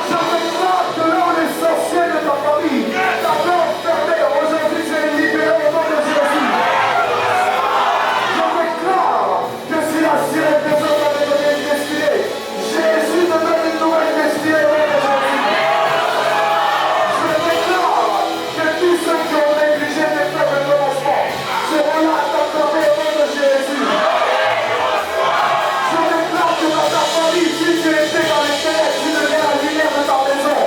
Je déclare que là où les sorciers de ta famille t'avaient enfermé, aujourd'hui tu es libéré au nom de Jésus. Je déclare que si la sirène des hommes avait donné une destinée, Jésus te donne une nouvelle destinée au nom de Jésus. Je déclare que tous ceux qui ont négligé tes faibles commencements seront là à t'acclamer au nom de Jésus. Je déclare que dans ta famille, si tu étais dans les ténèbres, tu deviens la lumière de ta maison.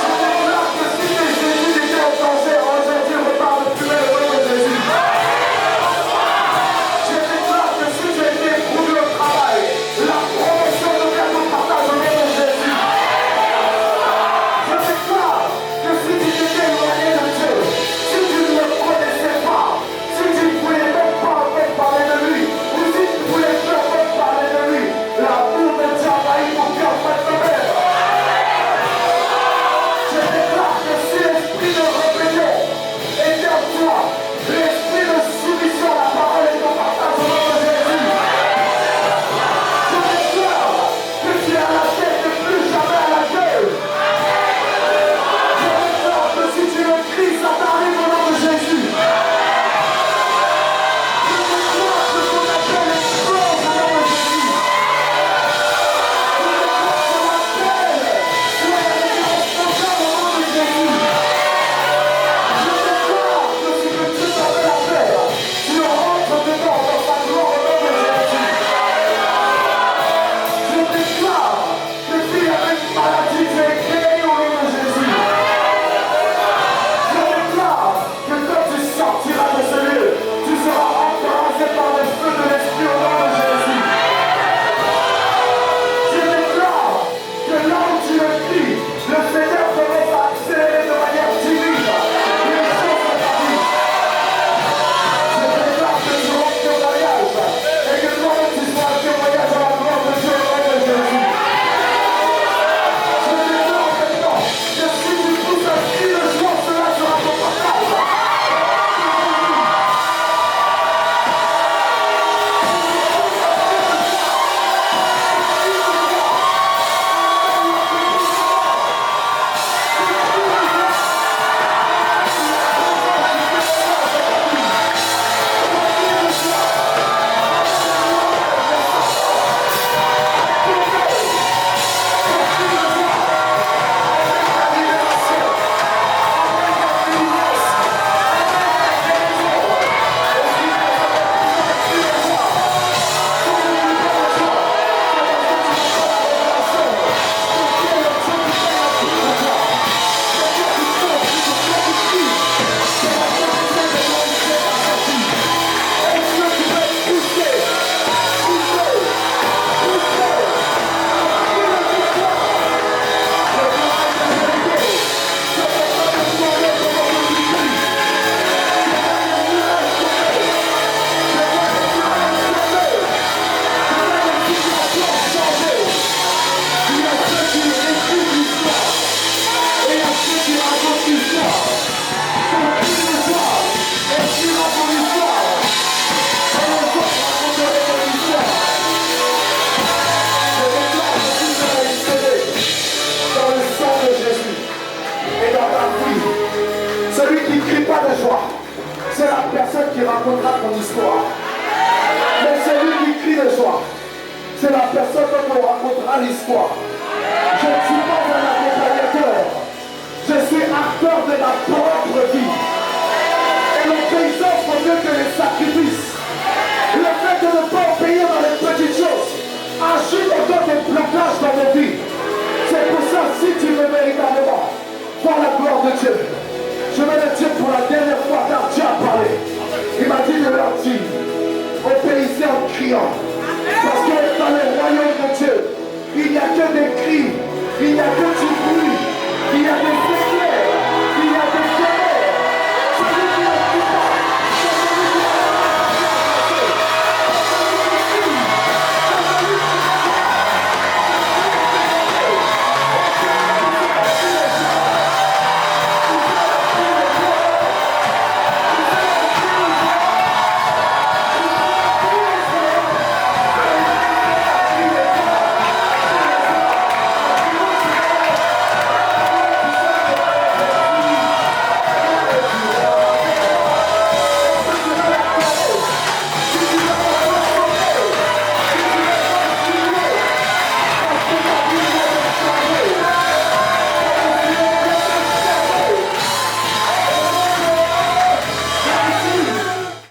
Je déclare que si tes Jésus étaient en danger, aujourd'hui repart de plus belle au nom de Jésus. Je déclare que si tu étais éprouvé au travail, la promotion devient ton partage au nom de Jésus. Je déclare que si tu t'étais éloigné de Dieu, si tu ne le connaissais pas, si tu ne voulais même pas entendre parler de lui, ou si tu ne voulais plus entendre parler de lui, l'amour de Dieu envahit ton cœur maintenant. Je déclare que si l'esprit de rébellion est en toi, l'esprit de soumission à la parole est ton partage au nom de Jésus. Je déclare que tu es à la tête et plus jamais à la queue. Je déclare que si tu le cries, ça t'arrive au nom de Jésus. Je déclare que ton appel explose au nom de Jésus. Je déclare que l'appel soit la réponse totale au nom de Jésus. Je déclare que ce que Dieu t'appelle à faire, tu rentres dedans dans sa gloire au nom de Jésus. Je déclare que s'il y avait une maladie, tu es guéri au nom de Jésus. Je déclare que quand tu sortiras de ce lieu, tu seras embrasé par le feu de l'Esprit au nom de Jésus. Je déclare que là où tu le cries, le Seigneur commence à accélérer de manière divine les choses de ta vie. Je déclare que tu rentres au mariage et que toi-même tu sois un témoignage à la gloire de Dieu au nom de Jésus. Je déclare maintenant que si tu pousses un cri de joie, cela sera ton partage. C'est la personne qui racontera ton histoire. Mais celui qui crie de joie, c'est la personne dont on racontera l'histoire. Je ne suis pas un accompagnateur. Je suis acteur de ma propre vie. Et l'obéissance vaut mieux que les sacrifices. Le fait de ne pas obéir dans les petites choses ajoute encore des blocages dans nos vies. C'est pour ça, si tu veux véritablement voir la gloire de Dieu, je vais le dire pour la dernière fois car Dieu a parlé. Il m'a dit sortir. Obéissez en criant. Parce que dans le royaume de Dieu, il n'y a que des cris, il n'y a que du